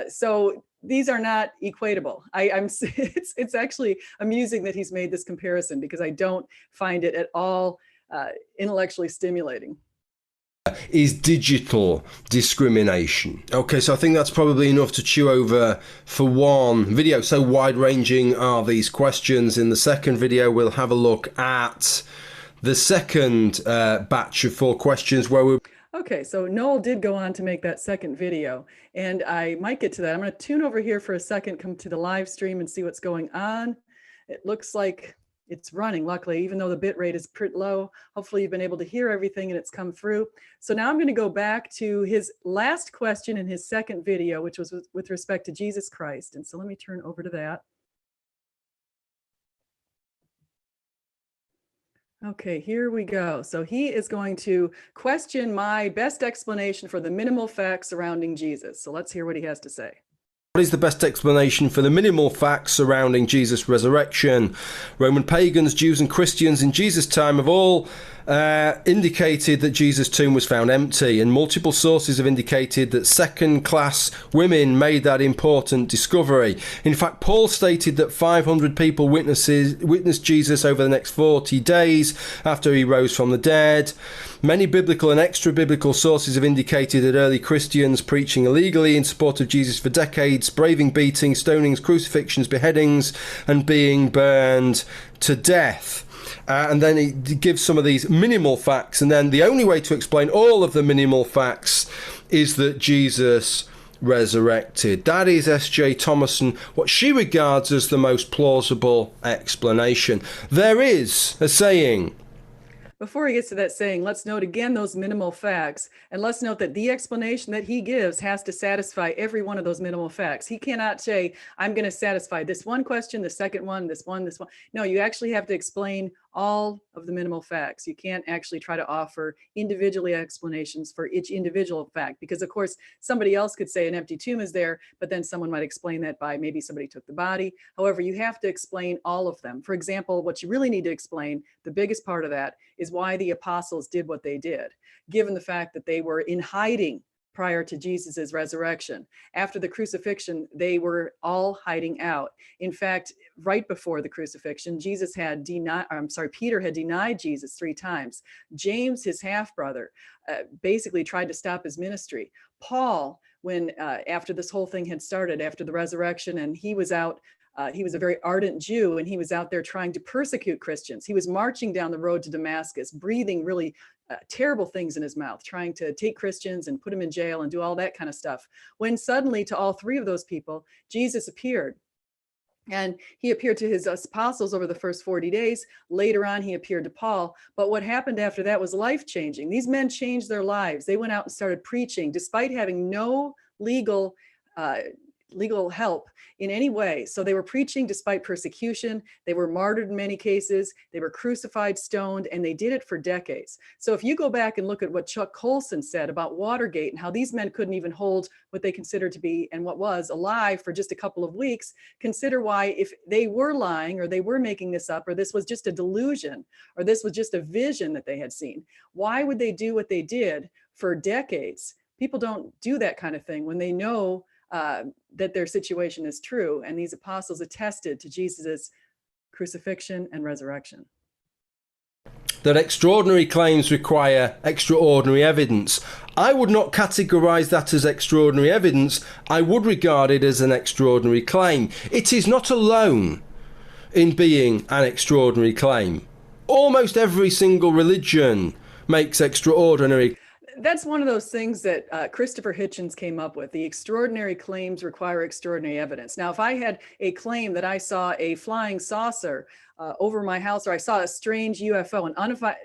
So these are not equatable. It's actually amusing that he's made this comparison, because I don't find it at all intellectually stimulating. Is digital discrimination. Okay, so I think that's probably enough to chew over for one video. So wide-ranging are these questions. In the second video, we'll have a look at the second batch of 4 questions where we're... Okay, so Noel did go on to make that second video, and I might get to that. I'm going to tune over here for a second, come to the live stream and see what's going on. It looks like it's running, luckily, even though the bit rate is pretty low. Hopefully you've been able to hear everything and it's come through. So now I'm going to go back to his last question in his second video, which was with respect to Jesus Christ. And so let me turn over to that. Okay, here we go. So he is going to question my best explanation for the minimal facts surrounding Jesus. So let's hear what he has to say. What is the best explanation for the minimal facts surrounding Jesus' resurrection? Roman pagans, Jews and Christians in Jesus' time have all indicated that Jesus' tomb was found empty, and multiple sources have indicated that second-class women made that important discovery. In fact, Paul stated that 500 people witnessed Jesus over the next 40 days after he rose from the dead. Many biblical and extra-biblical sources have indicated that early Christians preaching illegally in support of Jesus for decades, braving beatings, stonings, crucifixions, beheadings, and being burned to death. And then he gives some of these minimal facts, and then the only way to explain all of the minimal facts is that Jesus resurrected. That is S.J. Thomason, what she regards as the most plausible explanation. There is a saying. Before he gets to that saying, let's note again those minimal facts, and let's note that the explanation that he gives has to satisfy every one of those minimal facts. He cannot say, I'm going to satisfy this one question, the second one, this one, this one. No, you actually have to explain all of the minimal facts. You can't actually try to offer individually explanations for each individual fact, because of course somebody else could say an empty tomb is there, but then someone might explain that by maybe somebody took the body. However, you have to explain all of them. For example, what you really need to explain, the biggest part of that, is why the apostles did what they did, given the fact that they were in hiding prior to Jesus's resurrection. After the crucifixion, they were all hiding out. In fact, right before the crucifixion, Peter had denied Jesus 3 times. James, his half-brother, basically tried to stop his ministry. Paul, when after this whole thing had started, after the resurrection, and he was out, he was a very ardent Jew, and he was out there trying to persecute Christians. He was marching down the road to Damascus, breathing really terrible things in his mouth, trying to take Christians and put them in jail and do all that kind of stuff. When suddenly to all 3 of those people, Jesus appeared. And he appeared to his apostles over the first 40 days. Later on, he appeared to Paul. But what happened after that was life-changing. These men changed their lives. They went out and started preaching, despite having no legal help in any way. So they were preaching despite persecution. They were martyred in many cases. They were crucified, stoned, and they did it for decades. So if you go back and look at what Chuck Colson said about Watergate and how these men couldn't even hold what they considered to be, and what was, a lie for just a couple of weeks, consider why, if they were lying or they were making this up, or this was just a delusion, or this was just a vision that they had seen, why would they do what they did for decades? People don't do that kind of thing when they know that their situation is true. And these apostles attested to Jesus's crucifixion and resurrection. that extraordinary claims require extraordinary evidence. I would not categorise that as extraordinary evidence. I would regard it as an extraordinary claim. It is not alone in being an extraordinary claim. Almost every single religion makes extraordinary. That's one of those things that Christopher Hitchens came up with. The extraordinary claims require extraordinary evidence. Now, if I had a claim that I saw a flying saucer over my house, or I saw a strange UFO, an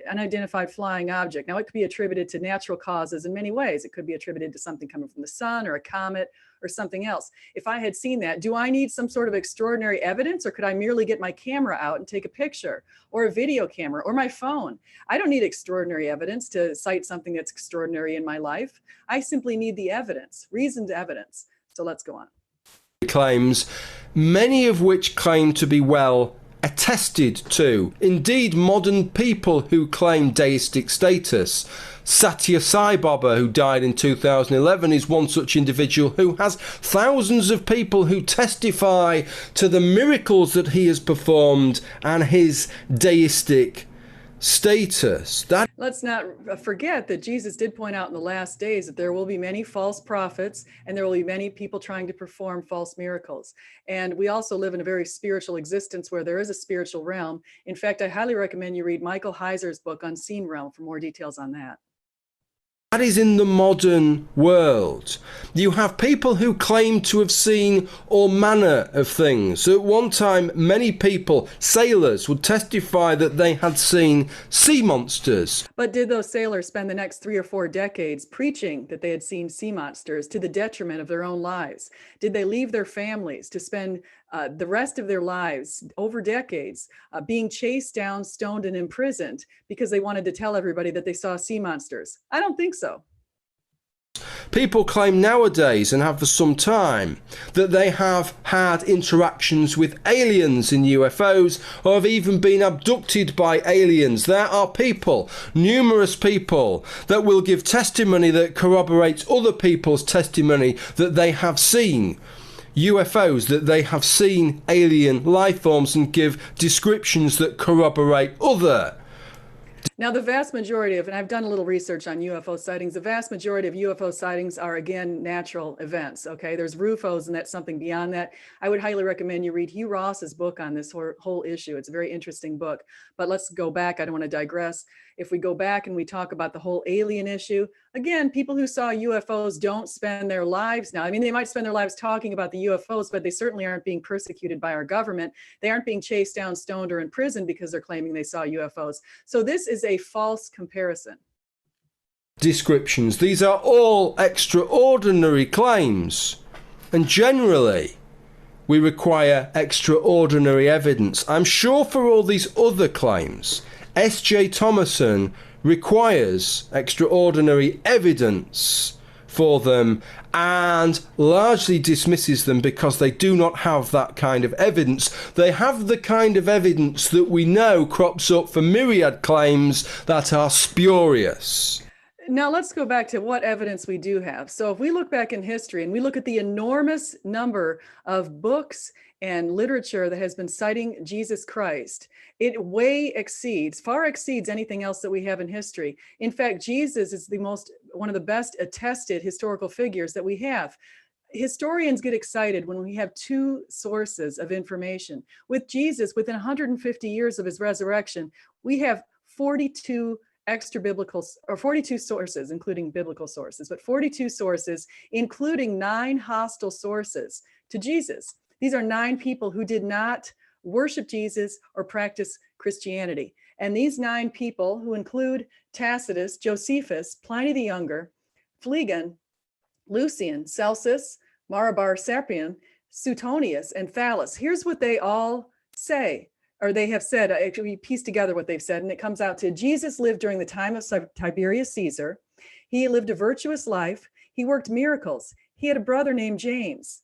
unidentified flying object. Now, it could be attributed to natural causes in many ways. It could be attributed to something coming from the sun or a comet or something else. If I had seen that, do I need some sort of extraordinary evidence, or could I merely get my camera out and take a picture, or a video camera, or my phone? I don't need extraordinary evidence to cite something that's extraordinary in my life. I simply need the evidence, reasoned evidence. So let's go on. Claims, many of which claim to be well attested to. Indeed, modern people who claim deistic status. Satya Sai Baba, who died in 2011, is one such individual who has thousands of people who testify to the miracles that he has performed and his deistic status. Let's not forget that Jesus did point out in the last days that there will be many false prophets and there will be many people trying to perform false miracles. And we also live in a very spiritual existence where there is a spiritual realm. In fact, I highly recommend you read Michael Heiser's book, Unseen Realm, for more details on that. That is in the modern world. You have people who claim to have seen all manner of things. At one time, many people, sailors, would testify that they had seen sea monsters. But did those sailors spend the next 3 or 4 decades preaching that they had seen sea monsters to the detriment of their own lives? Did they leave their families to spend the rest of their lives, over decades, being chased down, stoned, and imprisoned because they wanted to tell everybody that they saw sea monsters? I don't think so. People claim nowadays, and have for some time, that they have had interactions with aliens in UFOs, or have even been abducted by aliens. There are people, numerous people, that will give testimony that corroborates other people's testimony that they have seen UFOs, that they have seen alien life forms, and give descriptions that corroborate other. Now, the vast majority of, and I've done a little research on UFO sightings, the vast majority of UFO sightings are, again, natural events, okay? There's RUFOs, and that's something beyond that. I would highly recommend you read Hugh Ross's book on this whole issue. It's a very interesting book. But let's go back. I don't want to digress. If we go back and we talk about the whole alien issue, again, people who saw UFOs don't spend their lives now. I mean, they might spend their lives talking about the UFOs, but they certainly aren't being persecuted by our government. They aren't being chased down, stoned, or in prison because they're claiming they saw UFOs. So this is a false comparison. Descriptions. These are all extraordinary claims, and generally we require extraordinary evidence. I'm sure for all these other claims, S.J. Thomason requires extraordinary evidence for them and largely dismisses them because they do not have that kind of evidence. They have the kind of evidence that we know crops up for myriad claims that are spurious. Now let's go back to what evidence we do have. So if we look back in history and we look at the enormous number of books and literature that has been citing Jesus Christ, it far exceeds anything else that we have in history. In fact, Jesus is one of the best attested historical figures that we have. Historians get excited when we have 2 sources of information. With Jesus, within 150 years of his resurrection, we have 42 extra biblical, or 42 sources, including biblical sources, but 42 sources, including 9 hostile sources to Jesus. These are 9 people who did not worship Jesus or practice Christianity. And these 9 people, who include Tacitus, Josephus, Pliny the Younger, Phlegon, Lucian, Celsus, Marabar Sapian, Suetonius, and Thallus. Here's what they all say, or they have said. We piece together what they've said, and it comes out to: Jesus lived during the time of Tiberius Caesar. He lived a virtuous life. He worked miracles. He had a brother named James.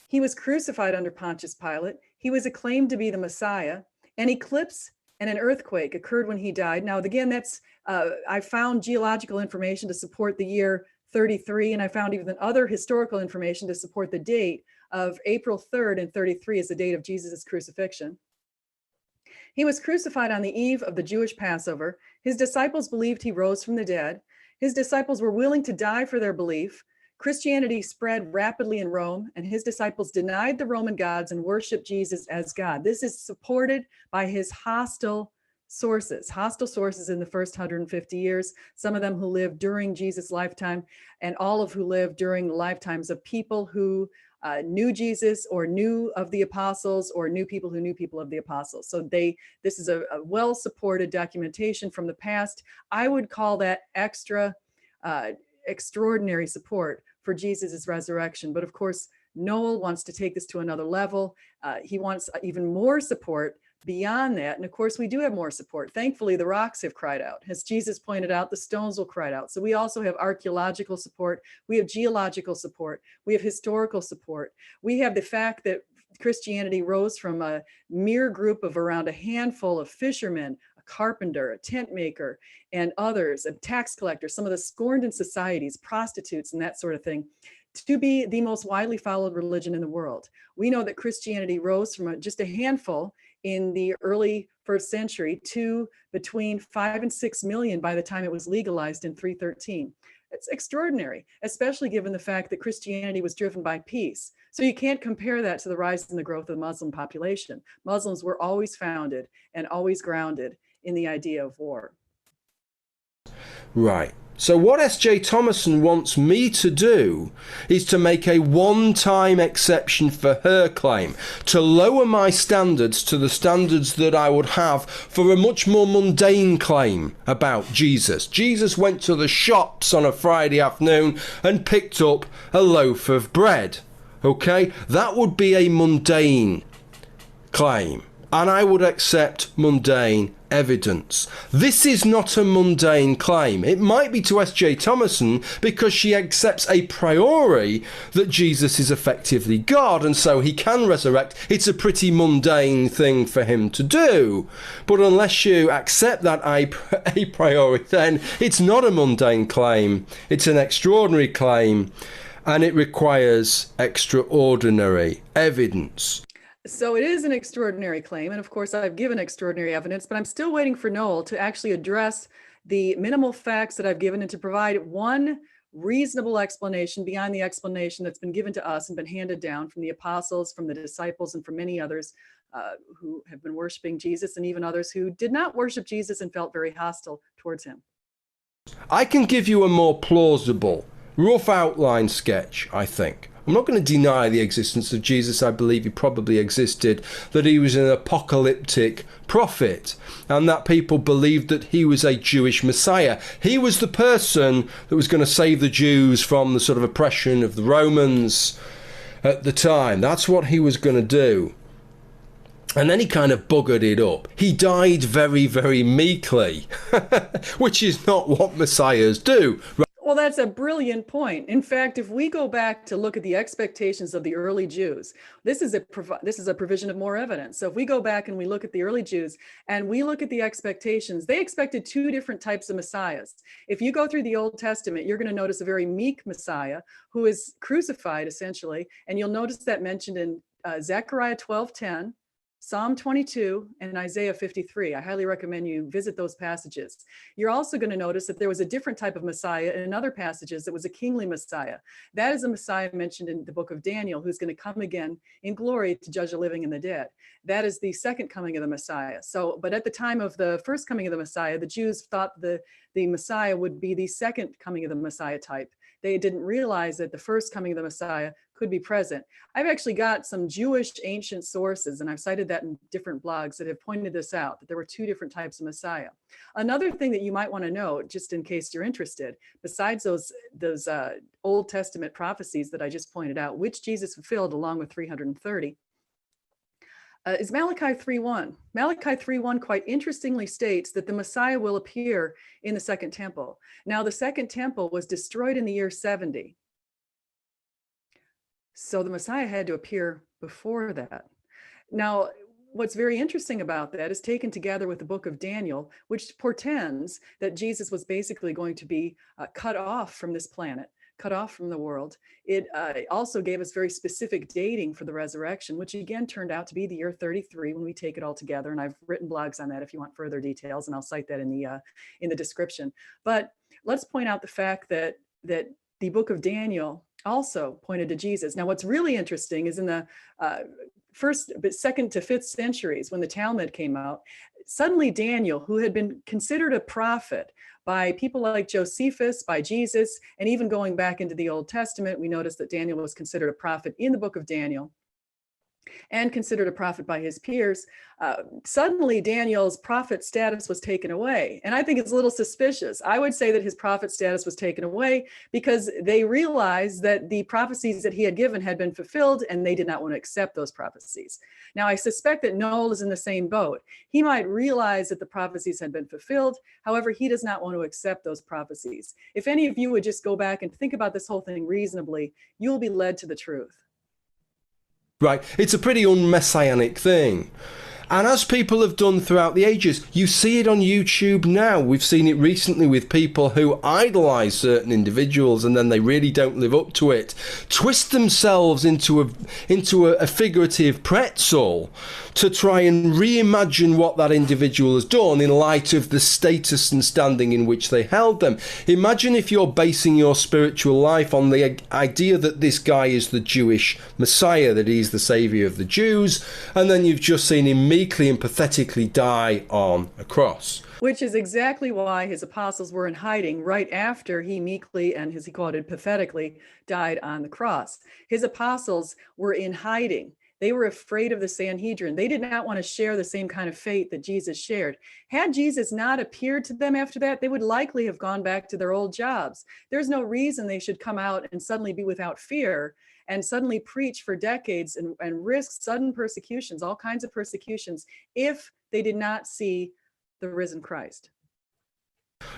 He was crucified under Pontius Pilate. He was acclaimed to be the Messiah. An eclipse and an earthquake occurred when he died. Now, again, I found geological information to support the year 33, and I found even other historical information to support the date of April 3rd and 33 as the date of Jesus' crucifixion. He was crucified on the eve of the Jewish Passover. His disciples believed he rose from the dead. His disciples were willing to die for their belief. Christianity spread rapidly in Rome, and his disciples denied the Roman gods and worshiped Jesus as God. This is supported by his hostile sources in the first 150 years, some of them who lived during Jesus' lifetime, and all of who lived during the lifetimes of people who knew Jesus or knew of the apostles or knew people who knew people of the apostles. So this is a well-supported documentation from the past. I would call that extraordinary support for Jesus's resurrection. But of course, Noel wants to take this to another level. He wants even more support beyond that. And of course, we do have more support. Thankfully, the rocks have cried out. As Jesus pointed out, the stones will cry out. So we also have archaeological support. We have geological support. We have historical support. We have the fact that Christianity rose from a mere group of around a handful of fishermen, a carpenter, a tent maker, and others, a tax collector, some of the scorned in societies, prostitutes, and that sort of thing, to be the most widely followed religion in the world. We know that Christianity rose from just a handful in the early first century to between 5 and 6 million by the time it was legalized in 313. It's extraordinary, especially given the fact that Christianity was driven by peace. So you can't compare that to the rise and the growth of the Muslim population. Muslims were always founded and always grounded in the idea of war. Right. So what S.J. Thomason wants me to do is to make a one-time exception for her claim, to lower my standards to the standards that I would have for a much more mundane claim about Jesus. Jesus went to the shops on a Friday afternoon and picked up a loaf of bread. Okay? That would be a mundane claim, and I would accept mundane evidence. This is not a mundane claim. It might be to S.J. Thomason because she accepts a priori that Jesus is effectively God and so he can resurrect. It's a pretty mundane thing for him to do. But unless you accept that a priori, then it's not a mundane claim. It's an extraordinary claim, and it requires extraordinary evidence. So it is an extraordinary claim. And of course, I've given extraordinary evidence, but I'm still waiting for Noel to actually address the minimal facts that I've given and to provide one reasonable explanation beyond the explanation that's been given to us and been handed down from the apostles, from the disciples, and from many others who have been worshiping Jesus, and even others who did not worship Jesus and felt very hostile towards him. I can give you a more plausible, rough outline sketch, I think. I'm not going to deny the existence of Jesus. I believe he probably existed, that he was an apocalyptic prophet, and that people believed that he was a Jewish Messiah. He was the person that was going to save the Jews from the sort of oppression of the Romans at the time. That's what he was going to do. And then he kind of buggered it up. He died very, very meekly, which is not what messiahs do. Well, that's a brilliant point. In fact, if we go back to look at the expectations of the early Jews, this is a provision of more evidence. So if we go back and we look at the early Jews and we look at the expectations, they expected two different types of messiahs. If you go through the Old Testament, you're going to notice a very meek Messiah who is crucified, essentially. And you'll notice that mentioned in Zechariah 12:10, Psalm 22, and Isaiah 53. I highly recommend you visit those passages. You're also going to notice that there was a different type of Messiah in other passages that was a kingly Messiah. That is a Messiah mentioned in the book of Daniel, who's going to come again in glory to judge the living and the dead. That is the second coming of the Messiah. So, but at the time of the first coming of the Messiah, the Jews thought the Messiah would be the second coming of the Messiah type. They didn't realize that the first coming of the Messiah could be present. I've actually got some Jewish ancient sources, and I've cited that in different blogs that have pointed this out, that there were two different types of Messiah. Another thing that you might want to know, just in case you're interested, besides those Old Testament prophecies that I just pointed out, which Jesus fulfilled along with 330, is Malachi 3:1. Malachi 3:1 quite interestingly states that the Messiah will appear in the second temple. Now, the second temple was destroyed in the year 70. So the Messiah had to appear before that. Now, what's very interesting about that is taken together with the book of Daniel, which portends that Jesus was basically going to be cut off from this planet, cut off from the world. It also gave us very specific dating for the resurrection, which again turned out to be the year 33 when we take it all together. And I've written blogs on that if you want further details, and I'll cite that in the description. But let's point out the fact that the book of Daniel also pointed to Jesus. Now, what's really interesting is in the second to fifth centuries, when the Talmud came out, suddenly Daniel, who had been considered a prophet by people like Josephus, by Jesus, and even going back into the Old Testament, we notice that Daniel was considered a prophet in the book of Daniel and considered a prophet by his peers. Suddenly Daniel's prophet status was taken away. And I think it's a little suspicious. I would say that his prophet status was taken away because they realized that the prophecies that he had given had been fulfilled, and they did not want to accept those prophecies. Now, I suspect that Noel is in the same boat. He might realize that the prophecies had been fulfilled. However, he does not want to accept those prophecies. If any of you would just go back and think about this whole thing reasonably, you'll be led to the truth. Right, it's a pretty unmessianic thing. And as people have done throughout the ages, you see it on YouTube now. We've seen it recently with people who idolize certain individuals and then they really don't live up to it, twist themselves into a figurative pretzel to try and reimagine what that individual has done in light of the status and standing in which they held them. Imagine if you're basing your spiritual life on the idea that this guy is the Jewish Messiah, that he's the savior of the Jews, and then you've just seen him meekly and pathetically die on a cross. Which is exactly why his apostles were in hiding right after he meekly and, as he quoted, pathetically died on the cross. His apostles were in hiding. They were afraid of the Sanhedrin. They did not want to share the same kind of fate that Jesus shared. Had Jesus not appeared to them after that, they would likely have gone back to their old jobs. There's no reason they should come out and suddenly be without fear and suddenly preach for decades and risk sudden persecutions, all kinds of persecutions, if they did not see the risen Christ.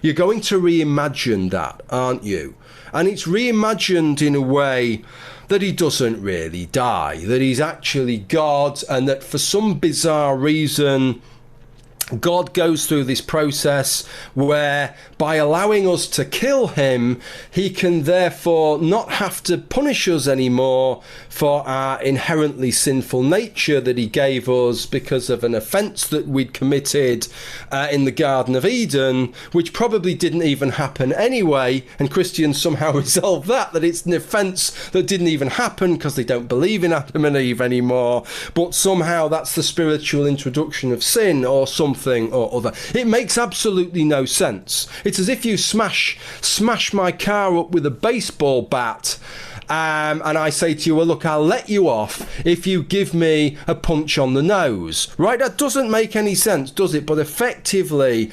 You're going to reimagine that, aren't you? And it's reimagined in a way that he doesn't really die, that he's actually God, and that for some bizarre reason, God goes through this process where by allowing us to kill him, he can therefore not have to punish us anymore for our inherently sinful nature that he gave us because of an offence that we'd committed in the Garden of Eden, which probably didn't even happen anyway. And Christians somehow resolve that it's an offence that didn't even happen because they don't believe in Adam and Eve anymore. But somehow that's the spiritual introduction of sin or something or other. It makes absolutely no sense. It's as if you smash my car up with a baseball bat, and I say to you, well, look, I'll let you off if you give me a punch on the nose. Right? That doesn't make any sense, does it? But effectively,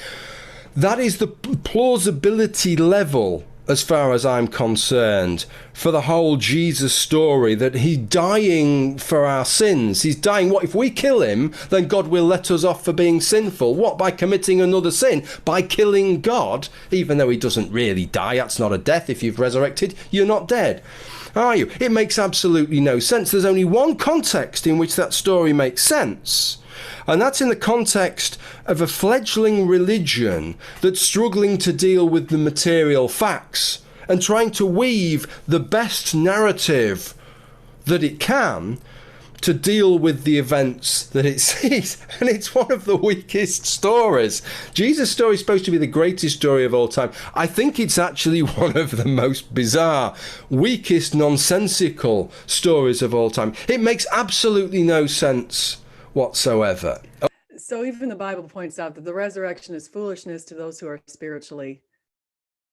that is the plausibility level, as far as I'm concerned, for the whole Jesus story, that he's dying for our sins. He's dying. What if we kill him, then God will let us off for being sinful? What, by committing another sin? By killing God? Even though he doesn't really die, that's not a death. If you've resurrected, you're not dead, are you? It makes absolutely no sense. There's only one context in which that story makes sense, and that's in the context of a fledgling religion that's struggling to deal with the material facts and trying to weave the best narrative that it can to deal with the events that it sees. And it's one of the weakest stories. Jesus' story is supposed to be the greatest story of all time. I think it's actually one of the most bizarre, weakest, nonsensical stories of all time. It makes absolutely no sense whatsoever. So even the Bible points out that the resurrection is foolishness to those who are spiritually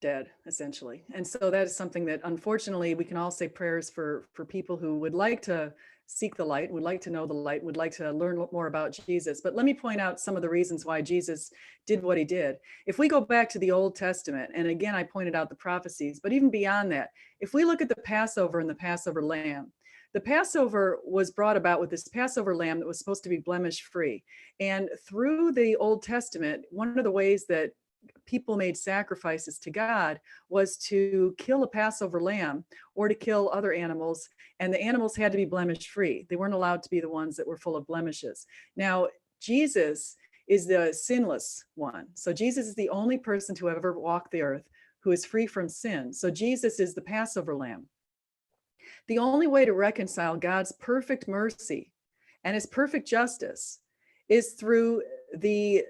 dead, essentially. And so that is something that, unfortunately, we can all say prayers for people who would like to seek the light, would like to know the light, would like to learn more about Jesus. But let me point out some of the reasons why Jesus did what he did. If we go back to the Old Testament, and again, I pointed out the prophecies, but even beyond that, if we look at the Passover and the Passover lamb, the Passover was brought about with this Passover lamb that was supposed to be blemish free. And through the Old Testament, one of the ways that people made sacrifices to God was to kill a Passover lamb or to kill other animals. And the animals had to be blemish free. They weren't allowed to be the ones that were full of blemishes. Now, Jesus is the sinless one. So Jesus is the only person to ever walk the earth who is free from sin. So Jesus is the Passover lamb. The only way to reconcile God's perfect mercy and his perfect justice is through the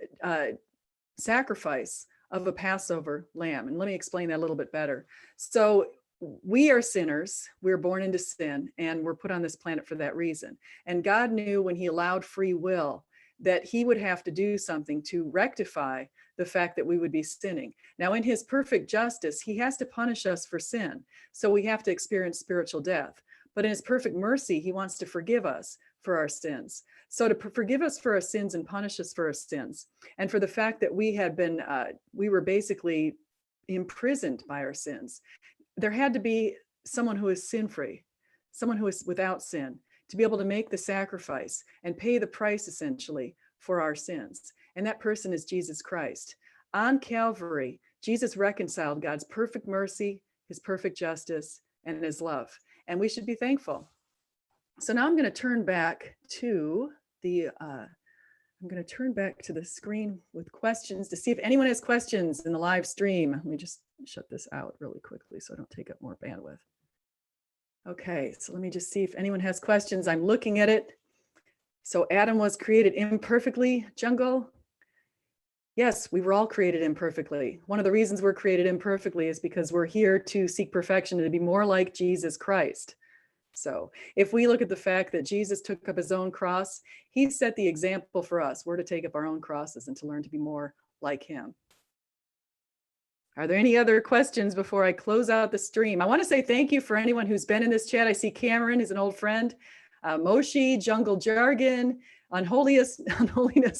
sacrifice of a Passover lamb. And let me explain that a little bit better. So we are sinners. We're born into sin, and we're put on this planet for that reason. And God knew when he allowed free will that he would have to do something to rectify the fact that we would be sinning. Now, in his perfect justice, he has to punish us for sin. So we have to experience spiritual death. But in his perfect mercy, he wants to forgive us for our sins. So to forgive us for our sins and punish us for our sins, and for the fact that we had been, we were basically imprisoned by our sins, there had to be someone who is sin-free, someone who is without sin, to be able to make the sacrifice and pay the price essentially for our sins. And that person is Jesus Christ. On Calvary, Jesus reconciled God's perfect mercy, his perfect justice, and his love. And we should be thankful. So now I'm going to turn back to the screen with questions to see if anyone has questions in the live stream. Let me just shut this out really quickly so I don't take up more bandwidth. Okay, so let me just see if anyone has questions. I'm looking at it. So Adam was created imperfectly, Jungle. Yes, we were all created imperfectly. One of the reasons we're created imperfectly is because we're here to seek perfection and to be more like Jesus Christ. So if we look at the fact that Jesus took up his own cross, he set the example for us. We're to take up our own crosses and to learn to be more like him. Are there any other questions before I close out the stream? I want to say thank you for anyone who's been in this chat. I see Cameron is an old friend, Moshi, Jungle Jargon, Unholiness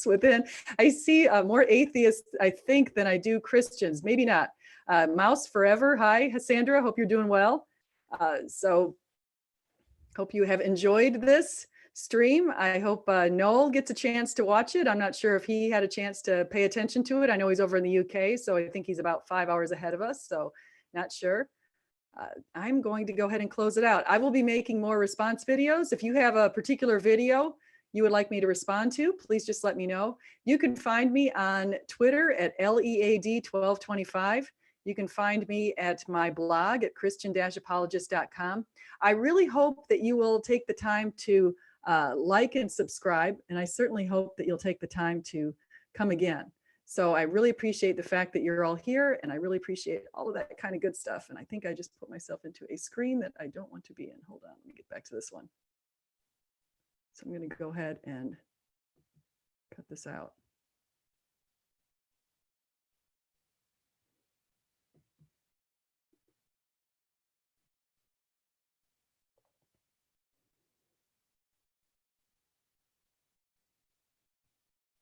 Within. I see more atheists, I think, than I do Christians. Maybe not. Mouse Forever. Hi, Sandra. Hope you're doing well. So hope you have enjoyed this stream. I hope Noel gets a chance to watch it. I'm not sure if he had a chance to pay attention to it. I know he's over in the UK, so I think he's about 5 hours ahead of us, so not sure. I'm going to go ahead and close it out. I will be making more response videos. If you have a particular video you would like me to respond to, please just let me know. You can find me on Twitter at LEAD1225. You can find me at my blog at christian-apologist.com. I really hope that you will take the time to like and subscribe, and I certainly hope that you'll take the time to come again. So I really appreciate the fact that you're all here, and I really appreciate all of that kind of good stuff. And I think I just put myself into a screen that I don't want to be in. Hold on, let me get back to this one. So I'm going to go ahead and cut this out.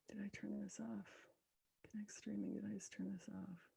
Did I turn this off? Connect streaming, did I just turn this off?